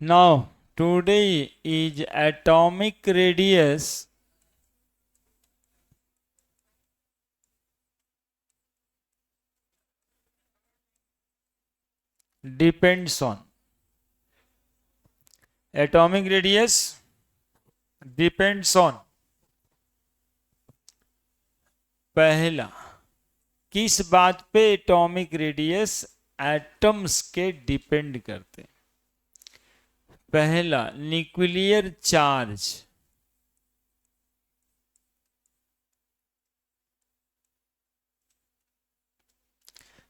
Now, today is atomic radius depends on. Atomic radius depends on. पहला, किस बात पे एटॉमिक रेडियस एटम्स के डिपेंड करते हैं? पहला, nuclear charge.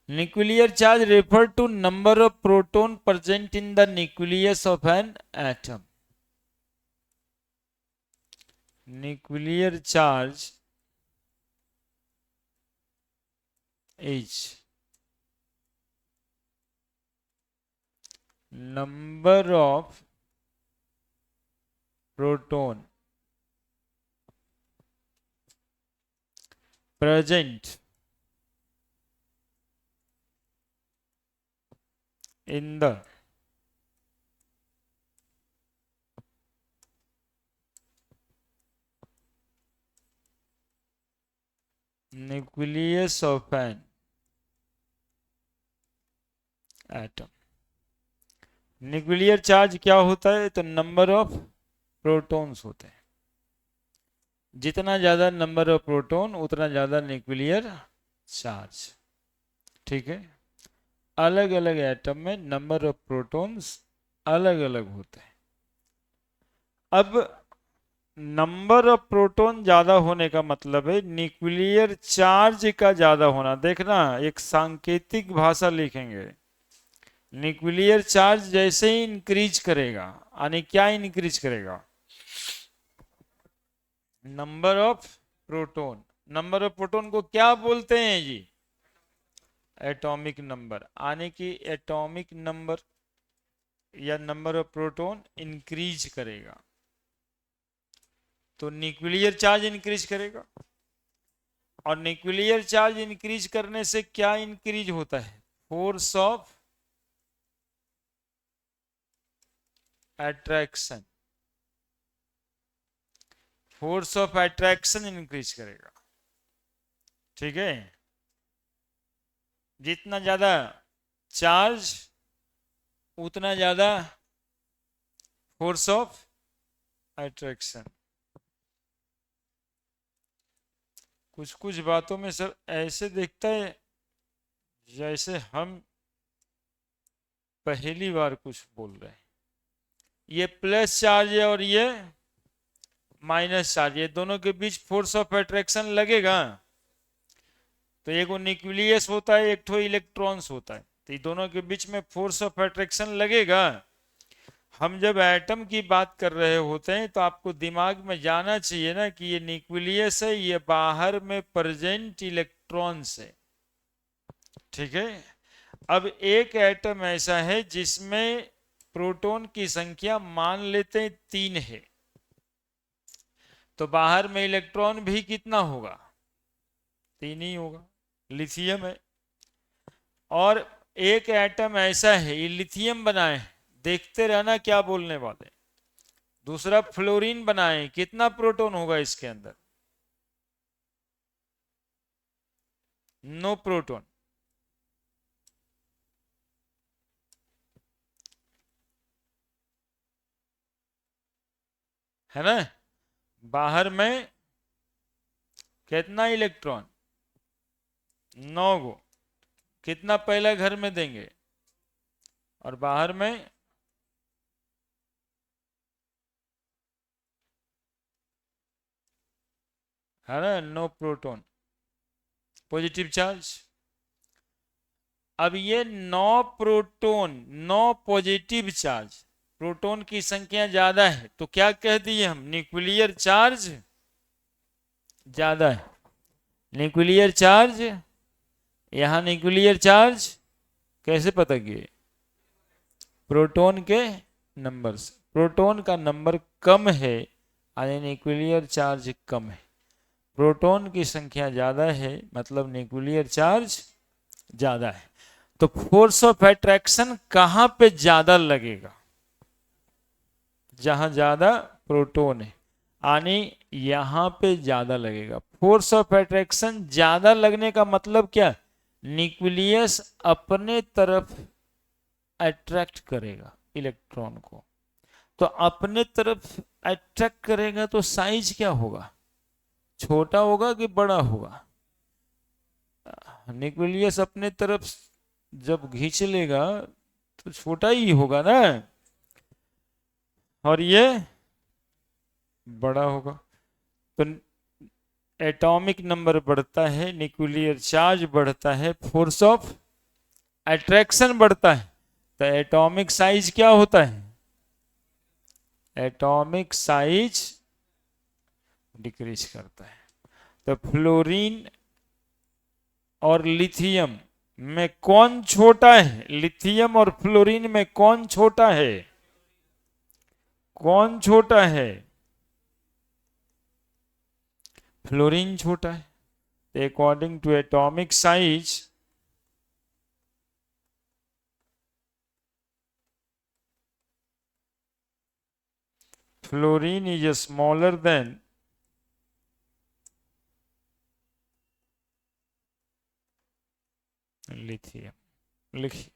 Nuclear charge refer to number of proton present in the nucleus of an atom. Nuclear charge is number of proton present in the nucleus of an atom. Nuclear charge क्या होता है? तो number of protons होते हैं। जितना ज्यादा number of proton उतना ज्यादा न्यूक्लियर चार्ज। ठीक है, अलग अलग एटम में नंबर ऑफ प्रोटॉन्स अलग अलग होते हैं। अब नंबर ऑफ प्रोटॉन ज्यादा होने का मतलब है न्यूक्लियर चार्ज का ज्यादा होना। देखना, एक सांकेतिक भाषा लिखेंगे। न्यूक्लियर चार्ज जैसे ही इंक्रीज करेगा, यानी क्या इंक्रीज करेगा? Number of proton. Number of proton को क्या बोलते हैं जी? Atomic number. यानी कि एटॉमिक नंबर या नंबर ऑफ प्रोटॉन इंक्रीज करेगा तो न्यूक्लियर चार्ज इंक्रीज करेगा। और न्यूक्लियर चार्ज इंक्रीज करने से क्या इंक्रीज होता है? Force of attraction. Force of attraction increase करेगा। ठीक है, जितना ज्यादा चार्ज उतना ज्यादा फोर्स ऑफ अट्रैक्शन। कुछ कुछ बातों में सर ऐसे देखता है जैसे हम पहली बार कुछ बोल रहे हैं। ये प्लस चार्ज है और ये माइनस चार्ज, ये दोनों के बीच फोर्स ऑफ अट्रैक्शन लगेगा। तो एक न्यूक्लियस होता है, एक ठो इलेक्ट्रॉन्स होता है, तो ये दोनों के बीच में फोर्स ऑफ अट्रैक्शन लगेगा। हम जब एटम की बात कर रहे होते हैं तो आपको दिमाग में जाना चाहिए ना कि ये न्यूक्लियस है, ये बाहर में प्रेजेंट इलेक्ट्रॉन्स है। ठीक है, अब एक एटम ऐसा है जिसमें प्रोटॉन की संख्या मान लेते हैं 3 है, तो बाहर में इलेक्ट्रॉन भी कितना होगा? 3 ही होगा। लिथियम है। और एक एटम ऐसा है, ये लिथियम बनाए, देखते रहना क्या बोलने वाले। दूसरा फ्लोरीन बनाए, कितना प्रोटॉन होगा इसके अंदर? No proton. है ना? बाहर में कितना इलेक्ट्रॉन? 9 गो। कितना पहला घर में देंगे? और बाहर में है ना, नो प्रोटॉन, पॉजिटिव चार्ज। अब ये 9 प्रोटॉन 9 पॉजिटिव चार्ज, प्रोटॉन की संख्या ज्यादा है, तो क्या कह दिए हम? न्यूक्लियर चार्ज ज्यादा है। न्यूक्लियर चार्ज, यहां न्यूक्लियर चार्ज कैसे पता किए? प्रोटॉन के नंबर से। प्रोटॉन का नंबर कम है यानी न्यूक्लियर चार्ज कम है। प्रोटॉन की संख्या ज्यादा है मतलब न्यूक्लियर चार्ज ज्यादा है। तो फोर्स ऑफ अट्रैक्शन कहां पे ज्यादा लगेगा? जहां ज्यादा प्रोटॉन है, यानी यहां पे ज्यादा लगेगा। फोर्स ऑफ अट्रैक्शन ज्यादा लगने का मतलब क्या? न्यूक्लियस अपने तरफ अट्रैक्ट करेगा इलेक्ट्रॉन को। तो अपने तरफ अट्रैक्ट करेगा तो साइज क्या होगा? छोटा होगा कि बड़ा होगा? न्यूक्लियस अपने तरफ जब खींच लेगा तो छोटा ही होगा ना, और ये बड़ा होगा। तो एटॉमिक नंबर बढ़ता है, न्यूक्लियर चार्ज बढ़ता है, फोर्स ऑफ अट्रैक्शन बढ़ता है, तो एटॉमिक साइज क्या होता है? एटॉमिक साइज डिक्रीज करता है। तो फ्लोरीन और लिथियम में कौन छोटा है? लिथियम और फ्लोरीन में कौन छोटा है? कौन छोटा है? फ्लोरीन छोटा है। According to atomic size, fluorine is smaller than lithium. लिखिए,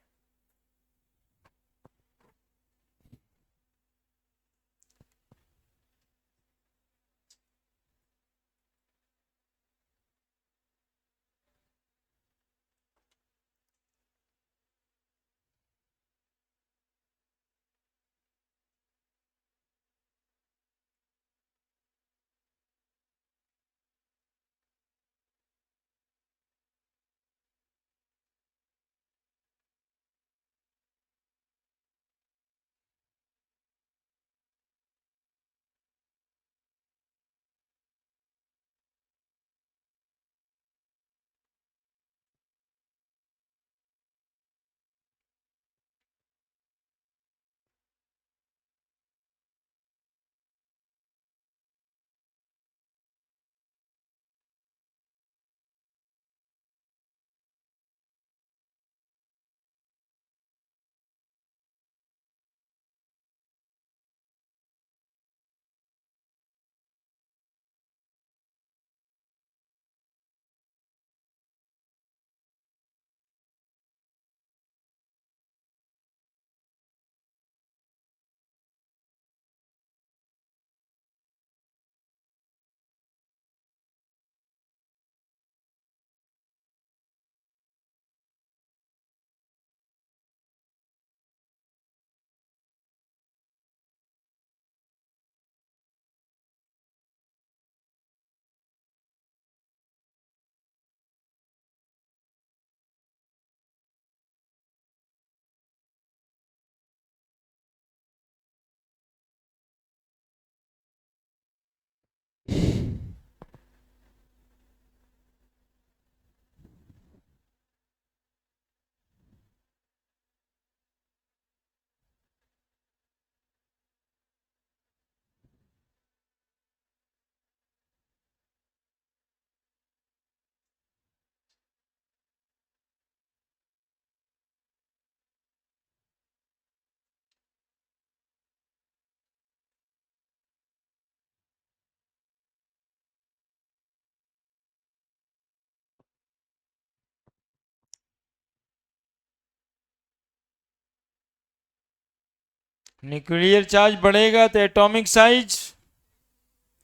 न्यूक्लियर चार्ज बढ़ेगा तो एटॉमिक साइज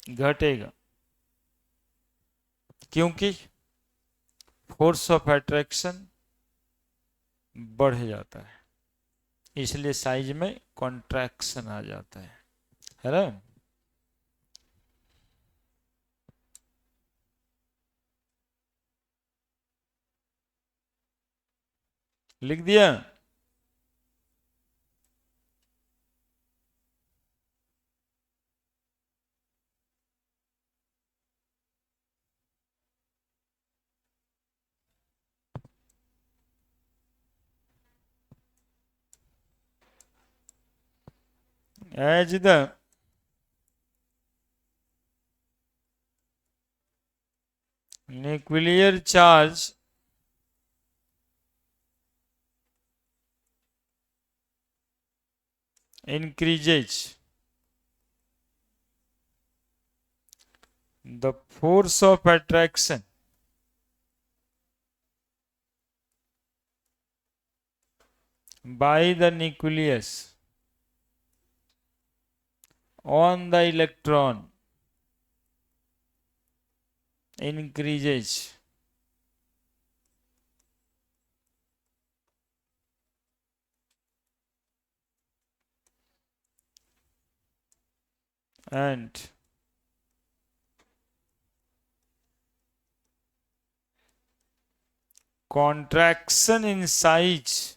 घटेगा, क्योंकि फोर्स ऑफ अट्रैक्शन बढ़ जाता है, इसलिए साइज में कॉन्ट्रैक्शन आ जाता है ना। लिख दिया? As the nuclear charge increases, the force of attraction by the nucleus on the electron increases and contraction in size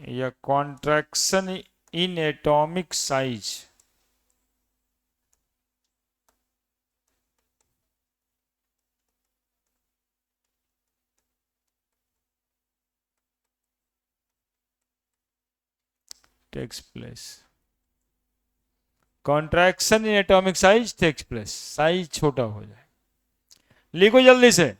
या contraction in atomic size takes place. Contraction in atomic size takes place. Size छोटा हो जाए. लिखो जल्दी से.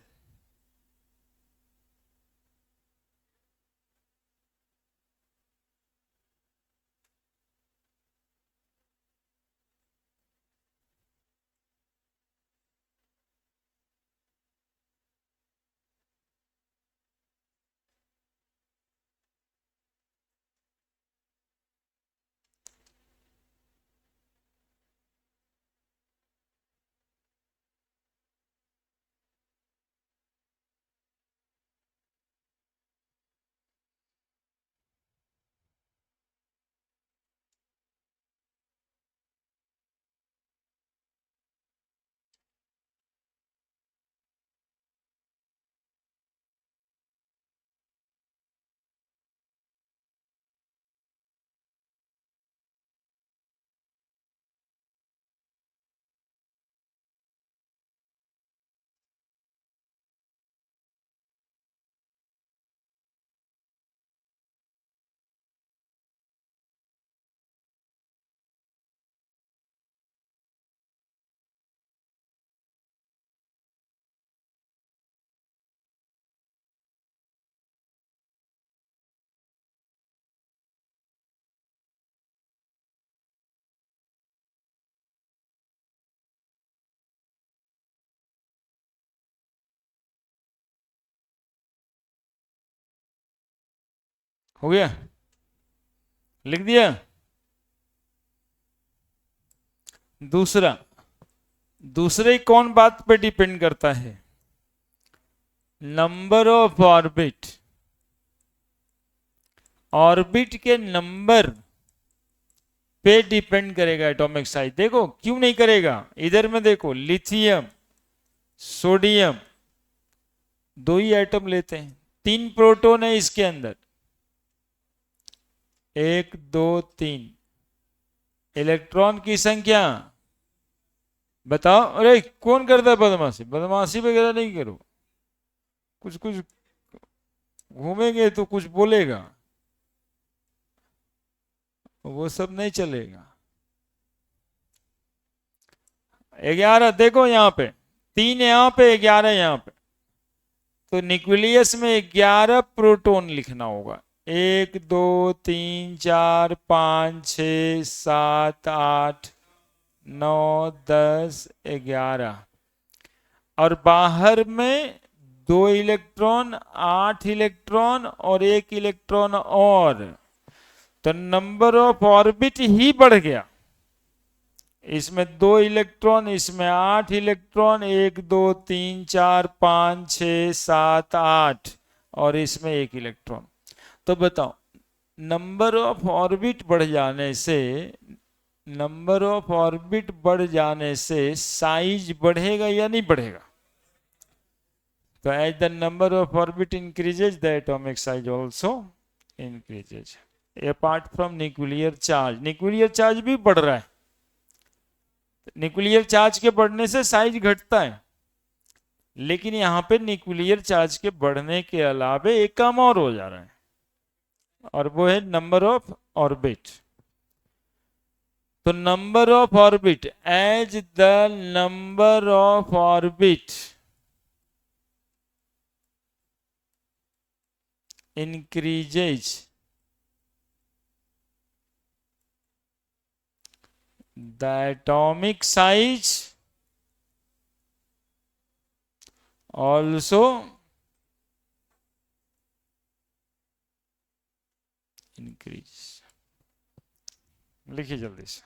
हो गया. लिख दिया. दूसरे कौन बात पे डिपेंड करता है? Number of orbit. ऑर्बिट के नंबर पे डिपेंड करेगा एटॉमिक साइज. देखो क्यों नहीं करेगा. इधर में देखो लिथियम सोडियम 2 ही एटम लेते हैं. 3 प्रोटॉन है इसके अंदर. 1 2 3. इलेक्ट्रॉन की संख्या बताओ. अरे कौन करता है बदमाशी. बदमाशी वगैरह नहीं करो. कुछ कुछ घूमेंगे तो कुछ बोलेगा. वो सब नहीं चलेगा. 11 देखो यहाँ पे. 3 यहाँ पे 11 यहाँ पे. तो न्यूक्लियस में 11 प्रोटॉन लिखना होगा. 1 2 3 4 5 6 7 8 9 10 11. और बाहर में 2 इलेक्ट्रॉन 8 इलेक्ट्रॉन और 1 इलेक्ट्रॉन और. तो नंबर ऑफ ऑर्बिट ही बढ़ गया. इसमें 2 इलेक्ट्रॉन इसमें 8 इलेक्ट्रॉन 1 2 3 4 5 6 7 8 और इसमें 1 इलेक्ट्रॉन. तो बताओ नंबर ऑफ ऑर्बिट बढ़ जाने से साइज बढ़ेगा या नहीं बढ़ेगा? तो as the number of orbit increases the atomic size also increases. Apart from nuclear charge. Nuclear charge भी बढ़ रहा है. न्यूक्लियर चार्ज के बढ़ने से साइज घटता है. लेकिन यहां पे न्यूक्लियर चार्ज के बढ़ने के अलावे एक काम और हो जा रहा है और वो है नंबर ऑफ ऑर्बिट. तो number of orbit as the number of orbit increases the atomic size also increase. लिखिए जल्दी से।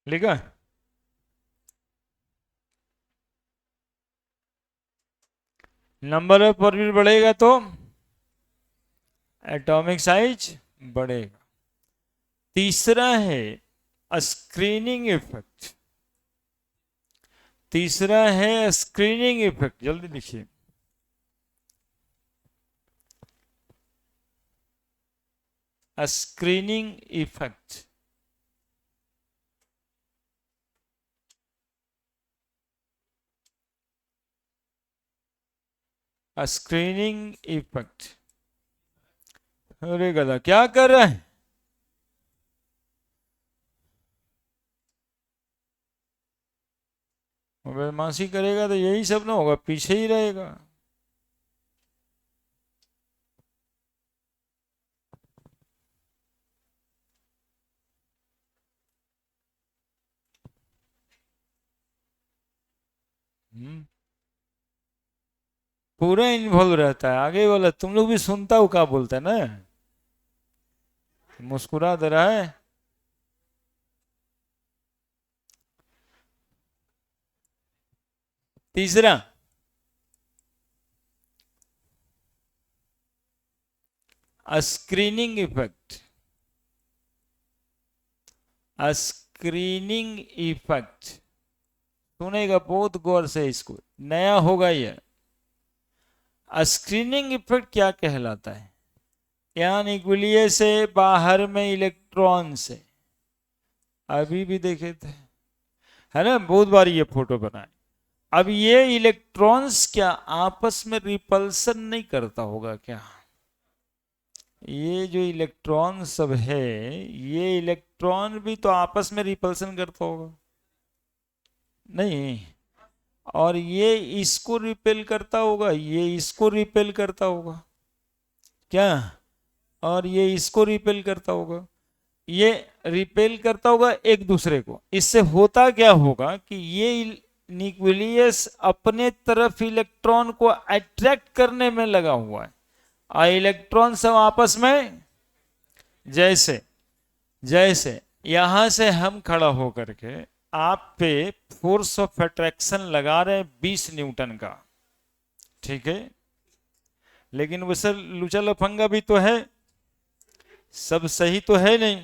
लिखा। नंबर ऑफ ऑर्बिट बढ़ेगा तो एटॉमिक साइज बढ़ेगा। तीसरा है स्क्रीनिंग इफेक्ट। तीसरा है स्क्रीनिंग इफेक्ट, जल्दी लिखिए। Screening effect. Screening effect. अरे गधा क्या कर रहा है? बदमाशी करेगा तो यही सब ना होगा, पीछे ही रहेगा। पूरा इन्वॉल्व रहता है। आगे वाला तुम लोग भी सुनता हो क्या बोलता है ना, मुस्कुरा दे रहा है। तीसरा स्क्रीनिंग इफेक्ट। स्क्रीनिंग इफेक्ट सुनेगा बहुत गौर से, इसको नया होगा ये। स्क्रीनिंग इफेक्ट क्या कहलाता है? यहाँ न्यूक्लियस से बाहर में इलेक्ट्रॉन से, अभी भी देखे थे है ना, बहुत बार ये फोटो बनाए। अब ये इलेक्ट्रॉन्स क्या आपस में रिपल्सन नहीं करता होगा क्या? ये जो इलेक्ट्रॉन सब है, ये इलेक्ट्रॉन भी तो आपस में रिपल्सन करता होगा नहीं? और ये इसको रिपेल करता होगा, ये इसको रिपेल करता होगा क्या? और ये इसको रिपेल करता होगा, ये रिपेल करता होगा एक दूसरे को। इससे होता क्या होगा कि ये न्यूक्लियस अपने तरफ इलेक्ट्रॉन को अट्रैक्ट करने में लगा हुआ है, और इलेक्ट्रॉन सब आपस में, जैसे जैसे यहां से हम खड़ा होकर के आप पे फोर्स ऑफ अट्रैक्शन लगा रहे हैं 20 न्यूटन का, ठीक है? लेकिन वो सर लूचा लफंगा भी तो है, सब सही तो है नहीं।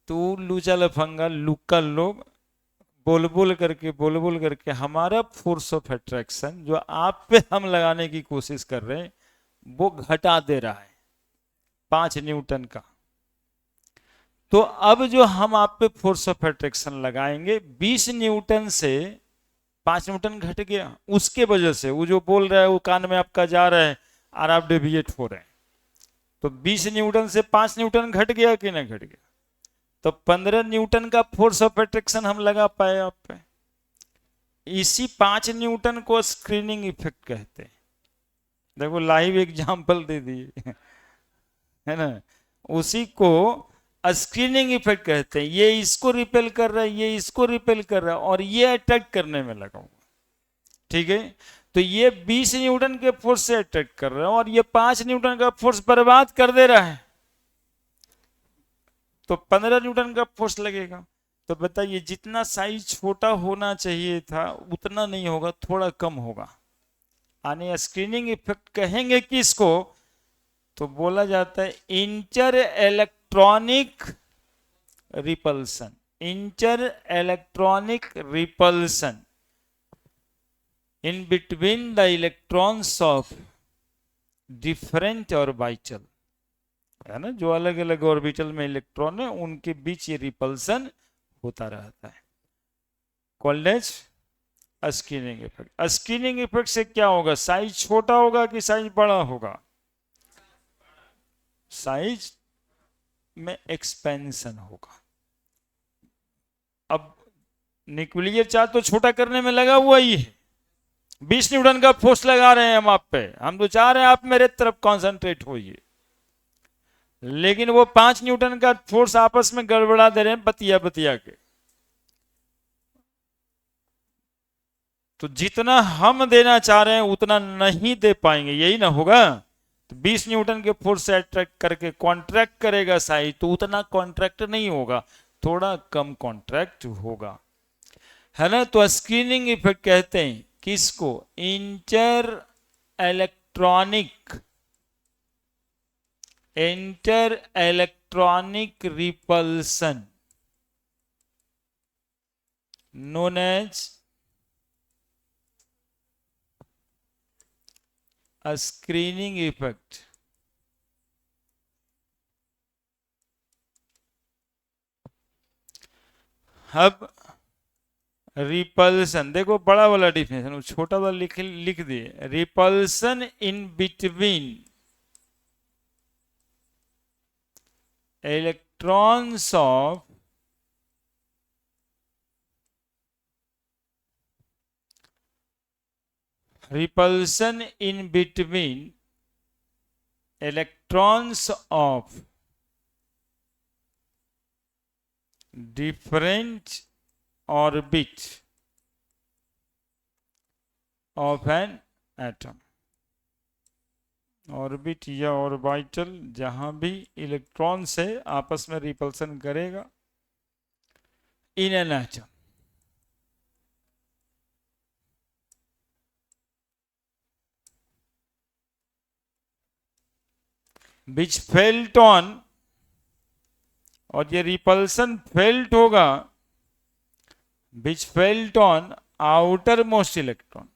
तो लूचा लफंगा लुक्का लोग बोल बोल करके हमारा फोर्स ऑफ अट्रैक्शन जो आप पे हम लगाने की कोशिश कर रहे हैं वो घटा दे रहा है 5 न्यूटन का। तो अब जो हम आप पे फोर्स ऑफ अट्रैक्शन लगाएंगे 20 न्यूटन से 5 न्यूटन घट गया, उसके वजह से वो जो बोल रहा है वो कान में आपका जा रहा है और आप डेविएट हो रहे हैं। तो 20 न्यूटन से 5 न्यूटन घट गया कि नहीं घट गया? तो 15 न्यूटन का फोर्स ऑफ अट्रैक्शन हम लगा पाए आप पे। इसी 5 न्यूटन को स्क्रीनिंग इफेक्ट कहते हैं। देखो लाइव एग्जांपल दे दिए है ना, उसी को स्क्रीनिंग इफेक्ट कहते हैं। ये इसको रिपेल कर रहा है, ये इसको रिपेल कर रहा है, और ये अटैक करने में लगा हुआ। ठीक है, तो ये 20 न्यूटन के फोर्स से अट्रैक्ट कर रहा है और ये 5 न्यूटन का फोर्स बर्बाद कर दे रहा है, तो 15 न्यूटन का फोर्स लगेगा। तो बताइए जितना साइज छोटा होना चाहिए था उतना नहीं होगा, थोड़ा कम होगा। यानी स्क्रीनिंग इफेक्ट कहेंगे कि इसको, तो बोला जाता है inter electronic repulsion. Inter electronic repulsion in between the electrons of different orbital, है ना, जो अलग अलग ऑर्बिटल में इलेक्ट्रॉन है उनके बीच ये रिपल्सन होता रहता है, called as screening effect. Screening effect से क्या होगा, साइज छोटा होगा कि साइज बड़ा होगा, साइज में एक्सपेंशन होगा। अब न्यूक्लियर चार्ज तो छोटा करने में लगा हुआ ही है, 20 न्यूटन का फोर्स लगा रहे हैं हम आप पे, हम तो चाह रहे हैं आप मेरे तरफ कंसंट्रेट होइए, लेकिन वो 5 न्यूटन का फोर्स आपस में गड़बड़ा दे रहे हैं बतिया बतिया के। तो जितना हम देना चाह रहे हैं उतना नहीं दे पाएंगे, यही ना होगा। तो 20 न्यूटन के फोर्स से अट्रैक्ट करके कॉन्ट्रैक्ट करेगा साइज, तो उतना कॉन्ट्रैक्ट नहीं होगा, थोड़ा कम कॉन्ट्रैक्ट होगा, है ना। तो स्क्रीनिंग इफेक्ट कहते हैं किसको, inter electronic, inter electronic repulsion known as a screening effect। अब रिपल्सन देखो, बड़ा वाला डिफिनेशन छोटा वाला लिख दिए, repulsion in between electrons of repulsion in between electrons of different orbit of an atom। Orbit या ऑर्बिटल जहां भी इलेक्ट्रॉन से आपस में रिपल्सन करेगा in an atom. Which felt on, और ये रिपल्सन फेल्ट होगा which felt on outermost electron,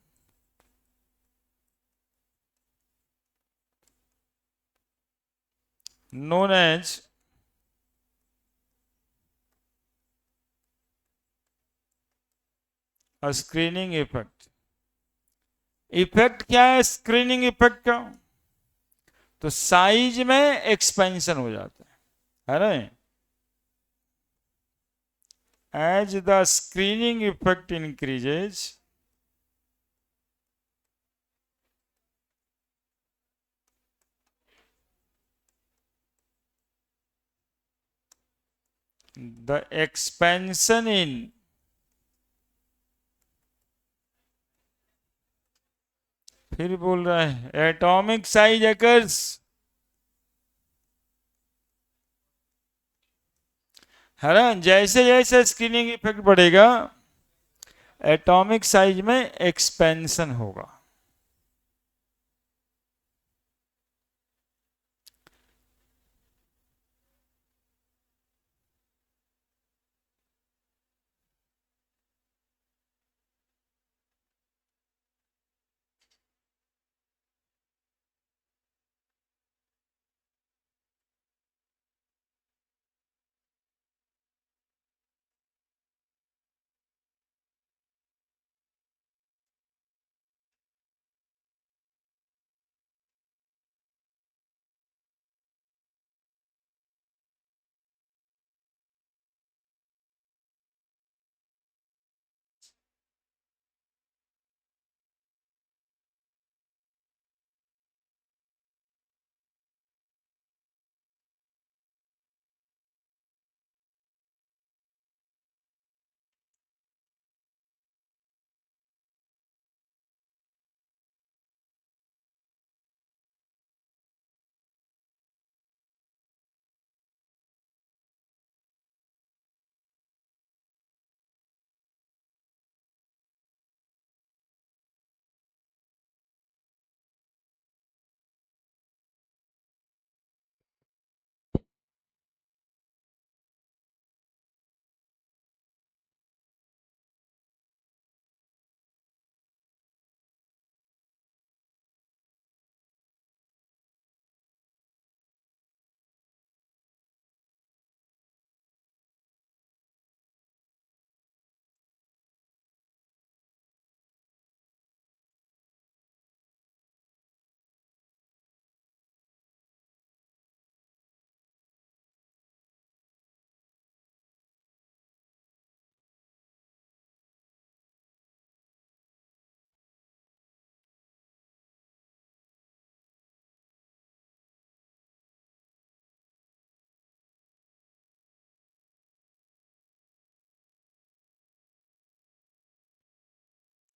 known as a screening effect। Effect क्या है स्क्रीनिंग इफेक्ट का, तो साइज में एक्सपेंशन हो जाता है ना। As the screening effect increases, the expansion in फिर बोल रहा है एटॉमिक साइज अकर्स, है ना। जैसे जैसे स्क्रीनिंग इफेक्ट बढ़ेगा एटॉमिक साइज में एक्सपेंशन होगा।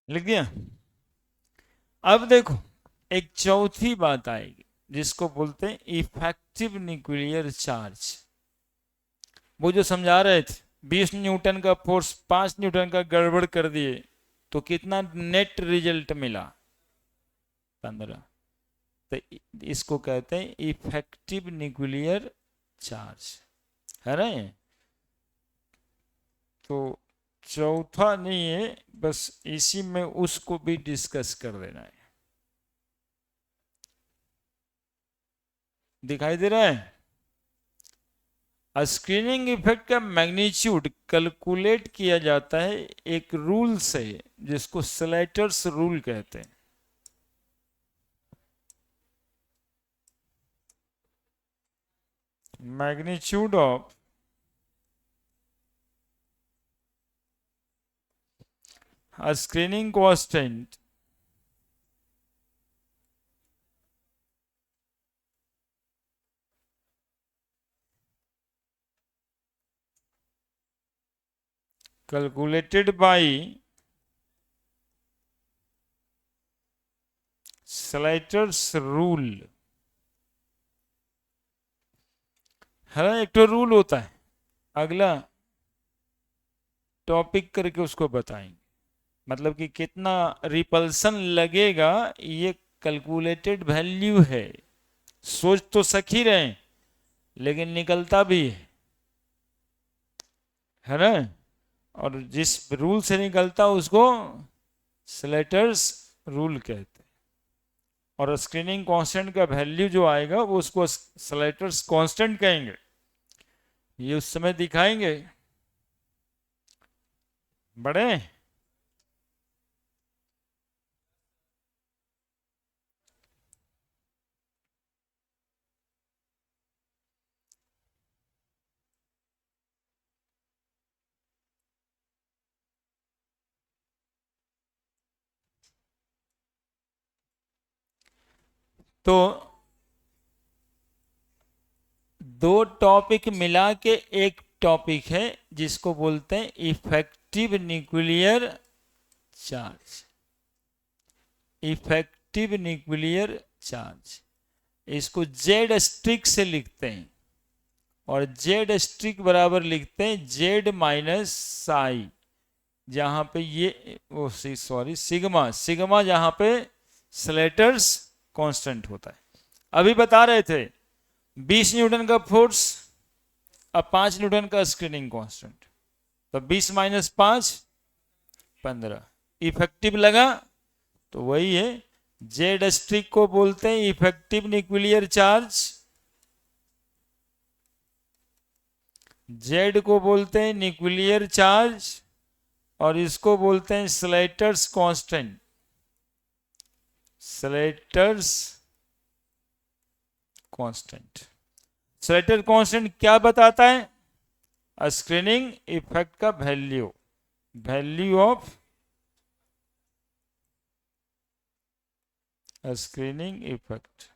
लिख दिया। अब देखो एक चौथी बात आएगी जिसको बोलते हैं इफेक्टिव न्यूक्लियर चार्ज। वो जो समझा रहे थे 20 न्यूटन का फोर्स 5 न्यूटन का गड़बड़ कर दिए तो कितना नेट रिजल्ट मिला, 15। तो इसको कहते हैं इफेक्टिव न्यूक्लियर चार्ज, है ना ये। तो चौथा नहीं है, बस इसी में उसको भी डिस्कस कर देना है। दिखाई दे रहा है। स्क्रीनिंग इफेक्ट का मैग्नीट्यूड कैलकुलेट किया जाता है एक रूल से जिसको स्लेटर्स रूल कहते हैं। Magnitude of screening constant calculated by Slater's rule है ना। एक तो रूल होता है, अगला टॉपिक करके उसको बताएंगे, मतलब कि कितना रिपल्सन लगेगा, ये कैलकुलेटेड वैल्यू है। सोच तो सक ही रहे हैं, लेकिन निकलता भी है ना। और जिस रूल से निकलता उसको स्लेटर्स रूल कहते हैं। और स्क्रीनिंग कांस्टेंट का वैल्यू जो आएगा वो उसको स्लेटर्स कांस्टेंट कहेंगे। ये उस समय दिखाएंगे बड़े। तो दो टॉपिक मिला के एक टॉपिक है जिसको बोलते हैं effective nuclear charge. Effective nuclear charge, इसको जेड स्ट्रिक से लिखते हैं। और जेड स्ट्रिक बराबर लिखते हैं जेड माइनस साई, जहां पे ये वो सॉरी सिग्मा, सिग्मा जहां पे स्लेटर्स कांस्टेंट होता है। अभी बता रहे थे 20 न्यूटन का फोर्स, अब 5 न्यूटन का स्क्रीनिंग कांस्टेंट, तो 20 माइनस 5 15 इफेक्टिव लगा। तो वही है, जेड स्ट्रिक को बोलते हैं इफेक्टिव न्यूक्लियर चार्ज, जेड को बोलते हैं न्यूक्लियर चार्ज, और इसको बोलते हैं Slater's constant. Slater's constant, Slater constant क्या बताता है? स्क्रीनिंग इफेक्ट का value, value of screening effect.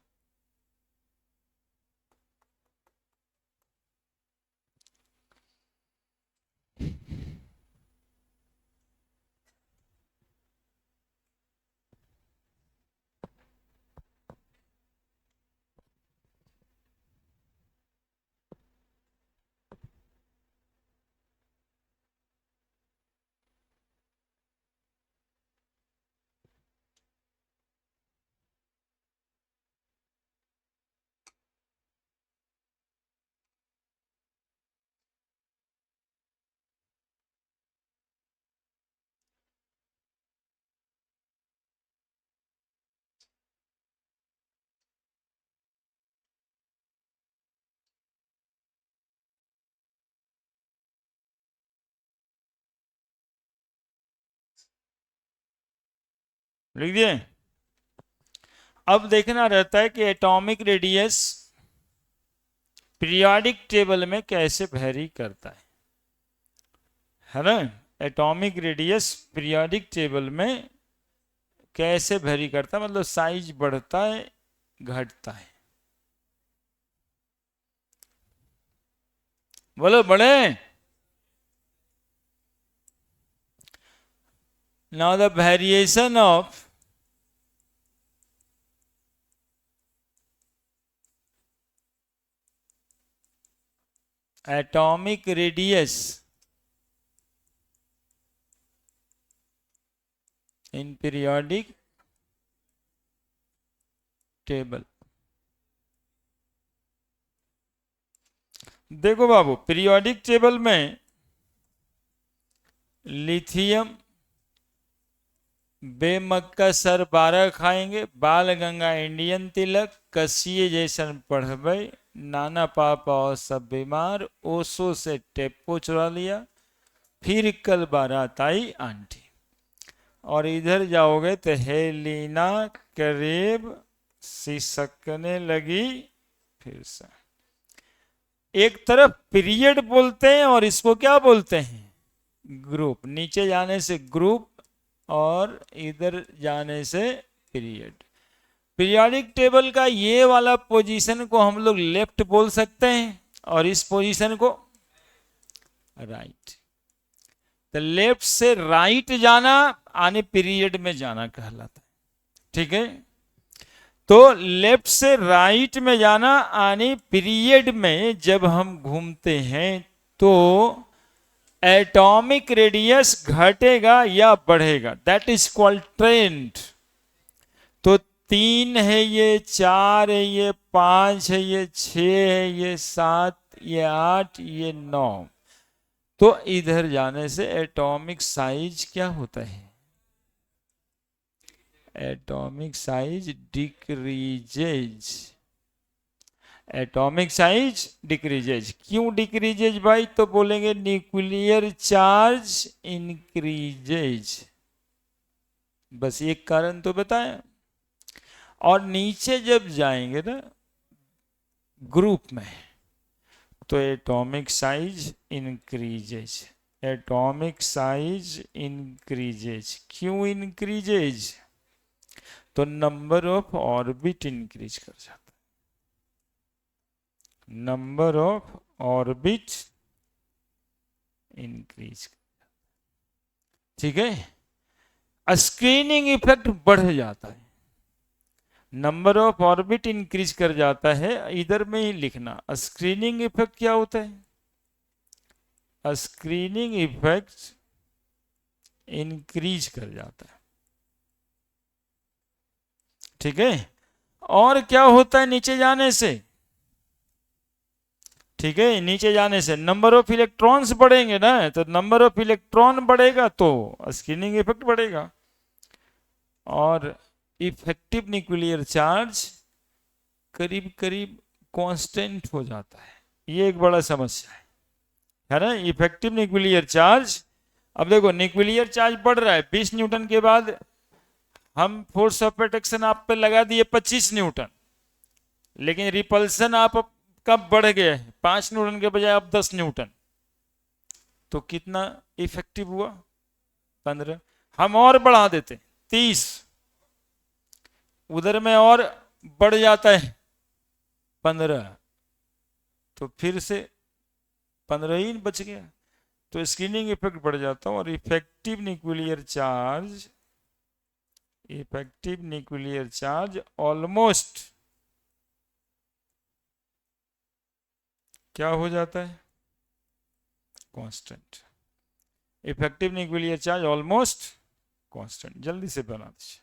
लिख दिए। अब देखना रहता है कि एटॉमिक रेडियस पीरियोडिक टेबल में कैसे वेरी करता है ना। एटॉमिक रेडियस पीरियोडिक टेबल में कैसे वेरी करता है, मतलब साइज बढ़ता है घटता है। बोलो बड़े। Now the variation of atomic radius in periodic table. देखो बाबू, पीरियोडिक टेबल में लिथियम बेमक्का सर 12 खाएंगे, बाल गंगा इंडियन तिलक, कसिए जैसन पढ़बे, नाना पापा और सब बीमार, ओसो से टेप्पो चुरा लिया, फिर कल बारात आई आंटी। और इधर जाओगे तो हेलीना करीब सिसकने लगी फिर से। एक तरफ पीरियड बोलते हैं और इसको क्या बोलते हैं, ग्रुप। नीचे जाने से ग्रुप और इधर जाने से पीरियड। पीरियोडिक टेबल का ये वाला पोजीशन को हम लोग लेफ्ट बोल सकते हैं और इस पोजीशन को राइट। तो लेफ्ट से राइट जाना आने पीरियड में जाना कहलाता है, ठीक है। तो लेफ्ट से राइट में जाना आने पीरियड में जब हम घूमते हैं तो एटॉमिक रेडियस घटेगा या बढ़ेगा, दैट इज कॉल्ड ट्रेंड। तो 3 है ये, 4 है ये, 5 है ये, 6 है ये, 7 ये, 8 ये, 9। तो इधर जाने से एटॉमिक साइज क्या होता है, atomic size decreases. Atomic size decreases. क्यों डिक्रीजेज भाई, तो बोलेंगे न्यूक्लियर चार्ज इंक्रीजेज, बस एक कारण तो बताया। और नीचे जब जाएंगे ना ग्रुप में तो atomic size increases, atomic size increases. क्यों इंक्रीजेज, तो नंबर ऑफ ऑर्बिट इंक्रीज कर जाता है, नंबर ऑफ ऑर्बिट इंक्रीज, ठीक है। स्क्रीनिंग इफेक्ट बढ़ जाता है, नंबर ऑफ ऑर्बिट इंक्रीज कर जाता है। इधर में ही लिखना, स्क्रीनिंग इफेक्ट क्या होता है, स्क्रीनिंग इफेक्ट इंक्रीज कर जाता है, ठीक है। और क्या होता है नीचे जाने से, ठीक है, नीचे जाने से नंबर ऑफ इलेक्ट्रॉन्स बढ़ेंगे ना, तो नंबर ऑफ इलेक्ट्रॉन बढ़ेगा तो स्क्रीनिंग इफेक्ट बढ़ेगा। और इफेक्टिव न्यूक्लियर चार्ज करीब करीब कांस्टेंट हो जाता है, ये एक बड़ा समस्या है ना, इफेक्टिव न्यूक्लियर चार्ज। अब देखो न्यूक्लियर चार्ज बढ़ रहा है, 20 न्यूटन के बाद हम फोर्स ऑफ अट्रैक्शन आप पे लगा दिए 25 न्यूटन, लेकिन रिपल्सन आप कब बढ़ गया है, 5 न्यूटन के बजाय अब 10 न्यूटन, तो कितना इफेक्टिव हुआ, 15। हम और बढ़ा देते 30, उधर में और बढ़ जाता है 15, तो फिर से 15 ही बच गया, तो स्क्रीनिंग इफेक्ट बढ़ जाता है। और effective nuclear charge, effective nuclear charge almost क्या हो जाता है, constant. Effective nuclear charge almost constant. जल्दी से बना दीजिए।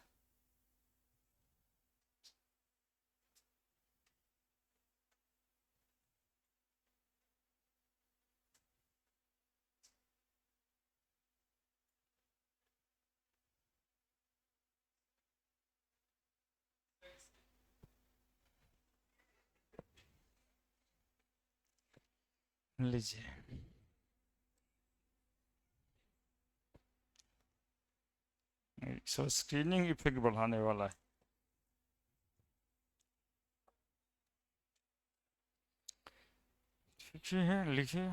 लीजिए, सो स्क्रीनिंग इफेक्ट बढ़ाने वाला है। ठीक है, लिखिए।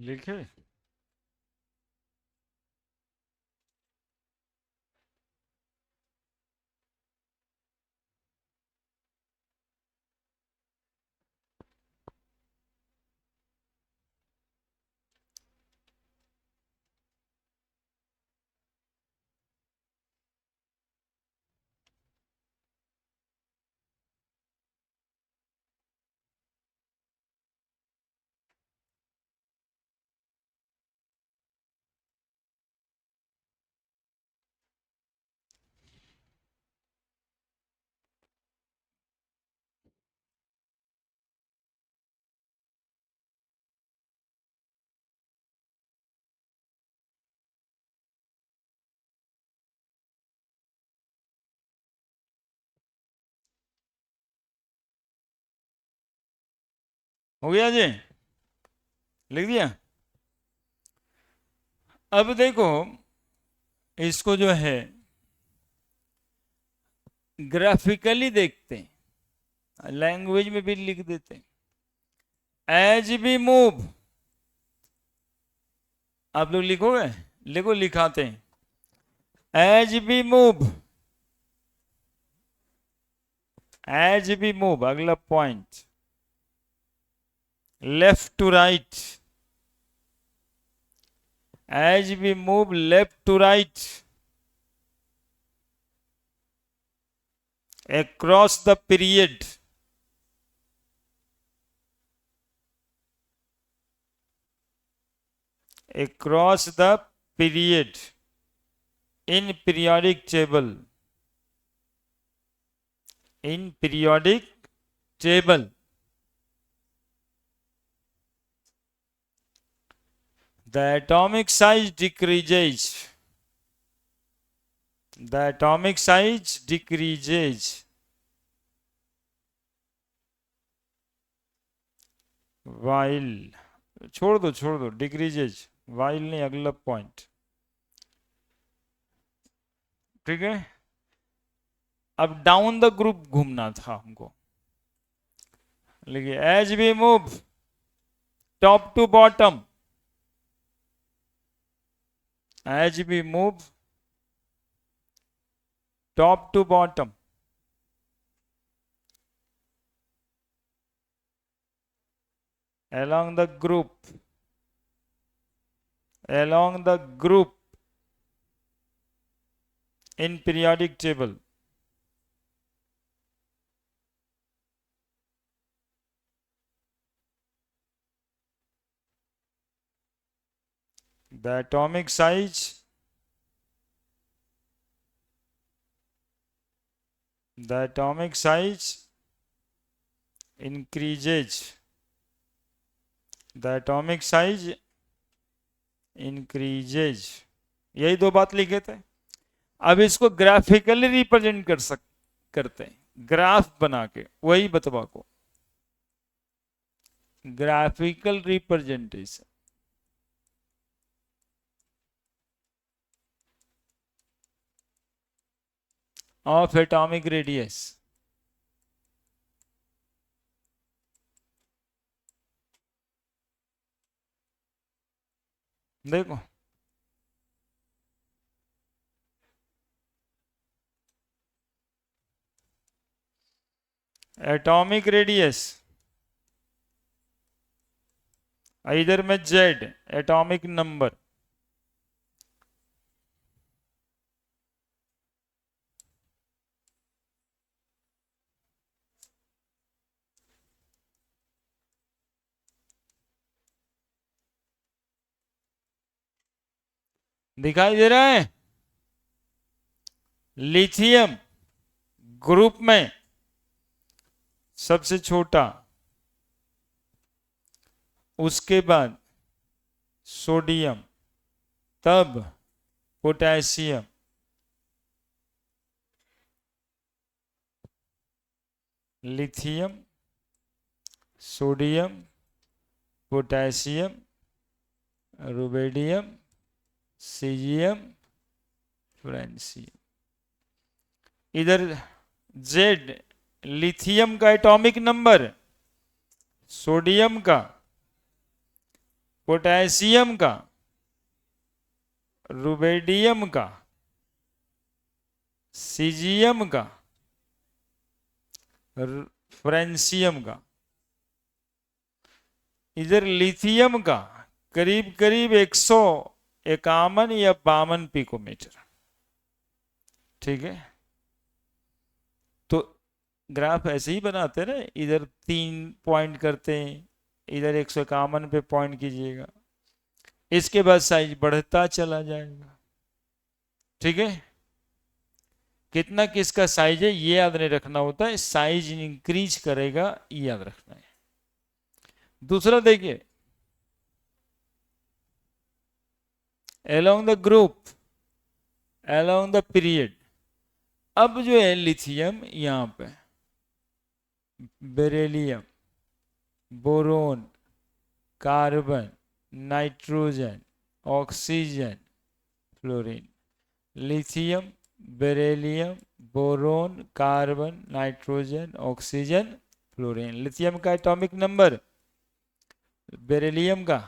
लिखे। हो गया जी, लिख दिया। अब देखो इसको जो है ग्राफिकली देखते हैं, लैंग्वेज में भी लिख देते हैं। एज वी मूव, आप लोग लिखोगे, लिखो, लिखाते हैं। As we move, as we move, अगला point, left to right, as we move left to right, across the period, across the period in periodic table, in periodic table, the atomic size decreases, the atomic size decreases while, छोड़ दो decreases, while नहीं, अगला point, ठीक है। अब down the group घूमना था हमको, लिखिए as we move top to bottom, as we move top to bottom, along the group, along the group in periodic table, the atomic size, the atomic size increases, the atomic size increases, यही दो बात लिखे थे। अब इसको graphically represent करते हैं, graph बना के, वही बतवा को graphical representation. Of atomic radius, देखो एटॉमिक रेडियस, इधर में जेड एटॉमिक नंबर, दिखाई दे रहा है। लिथियम ग्रुप में सबसे छोटा, उसके बाद सोडियम, तब potassium, lithium, sodium, potassium, rubidium, caesium, francium. इधर जेड लिथियम का एटॉमिक नंबर, सोडियम का, पोटेशियम का, रुबेडियम का, सीजियम का, फ्रेंसियम का। इधर लिथियम का करीब करीब 151 या 52 पिकोमीटर। ठीक है, तो ग्राफ ऐसे ही बनाते ना, इधर 3 पॉइंट करते हैं, इधर 151 पे पॉइंट कीजिएगा, इसके बाद साइज बढ़ता चला जाएगा। ठीक है, कितना किसका साइज है ये याद नहीं रखना होता है, साइज इंक्रीज करेगा ये याद रखना है। दूसरा देखिए, along the group, along the period। अब जो है लिथियम यहां पे, beryllium, boron, carbon, nitrogen, oxygen, fluorine. Lithium, beryllium, boron, carbon, nitrogen, oxygen, fluorine. Lithium का एटॉमिक नंबर, बेरिलियम का,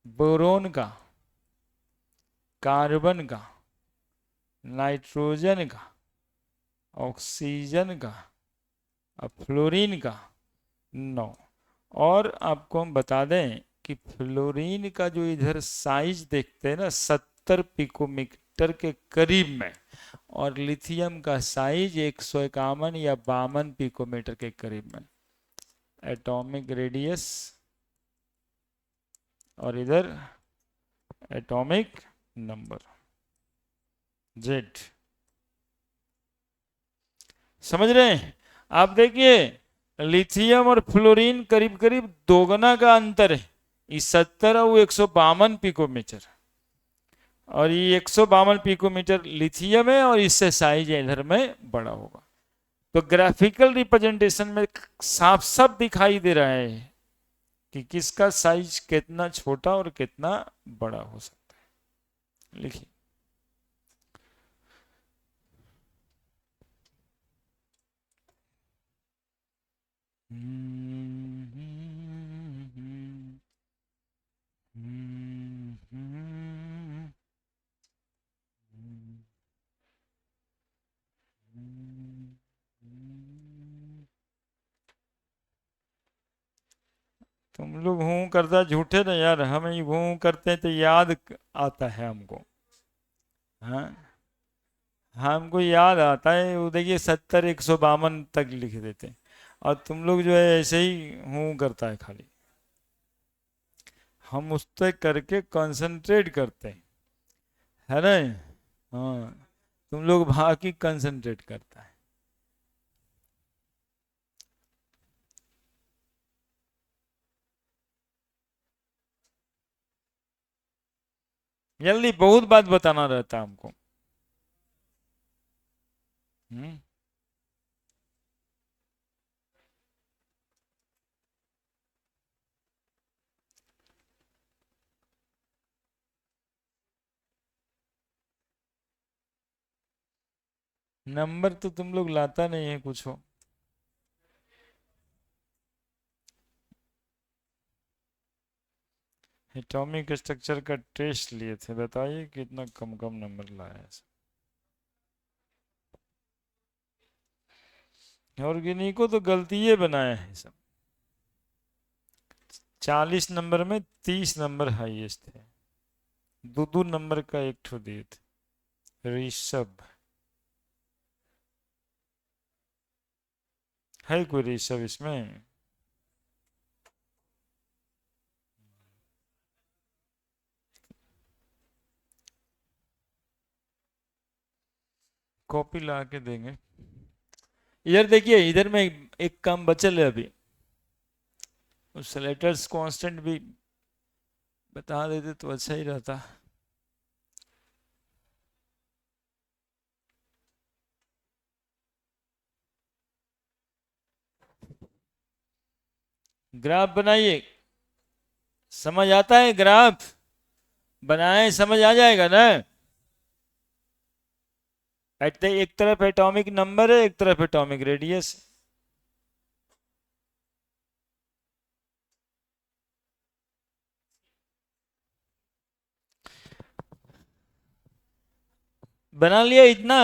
बोरोन का, कार्बन का, नाइट्रोजन का, ऑक्सीजन का, अब फ्लोरीन का 9। और आपको हम बता दें कि फ्लोरीन का जो इधर साइज देखते हैं ना 70 पिकोमीटर के करीब में, और लिथियम का साइज 151 या 52 पिकोमीटर के करीब में। एटॉमिक रेडियस और इधर एटॉमिक नंबर जेड। समझ रहे हैं आप? देखिए लिथियम और फ्लोरीन करीब करीब दोगुना का अंतर है, ये 70 और 152 पिकोमीटर, और ये 152 पिकोमीटर लिथियम है और इससे साइज इधर में बड़ा होगा। तो ग्राफिकल रिप्रेजेंटेशन में साफ साफ दिखाई दे रहा है कि किसका साइज कितना छोटा और कितना बड़ा हो सकता है। लिखिए, तुम लोग हूं करता झूठे ना यार, हम ही हूं करते हैं तो याद आता है हमको। हाँ, हमको याद आता है, वो देखिए 70 152 तक लिख देते हैं, और तुम लोग जो है ऐसे ही हूं करता है खाली। हम उस तक करके कंसंट्रेट करते हैं, है ना? हाँ, तुम लोग बाकी कंसंट्रेट करता है। जल्दी बहुत बात बताना रहता है हमको। हम्म, नंबर तो तुम लोग लाता नहीं है कुछ हो। एटॉमिक स्ट्रक्चर का टेस्ट लिए थे, बताइए कितना कम कम नंबर लाया है। ऑर्गेनिक को तो गलती ये बनाया है सब। 40 नंबर में 30 नंबर हाईएस्ट थे, दो दो नंबर का एक ठो दिए थे। ऋषभ है कोई ऋषभ इसमें? कॉपी ला के देंगे। इधर देखिए, इधर में एक काम बचल है अभी, उस लेटर्स कांस्टेंट भी बता देते तो अच्छा ही रहता। ग्राफ बनाइए, समझ आता है? ग्राफ बनाए समझ आ जाएगा ना? एक तरफ एटॉमिक नंबर है, एक तरफ एटॉमिक रेडियस। बना लिया इतना।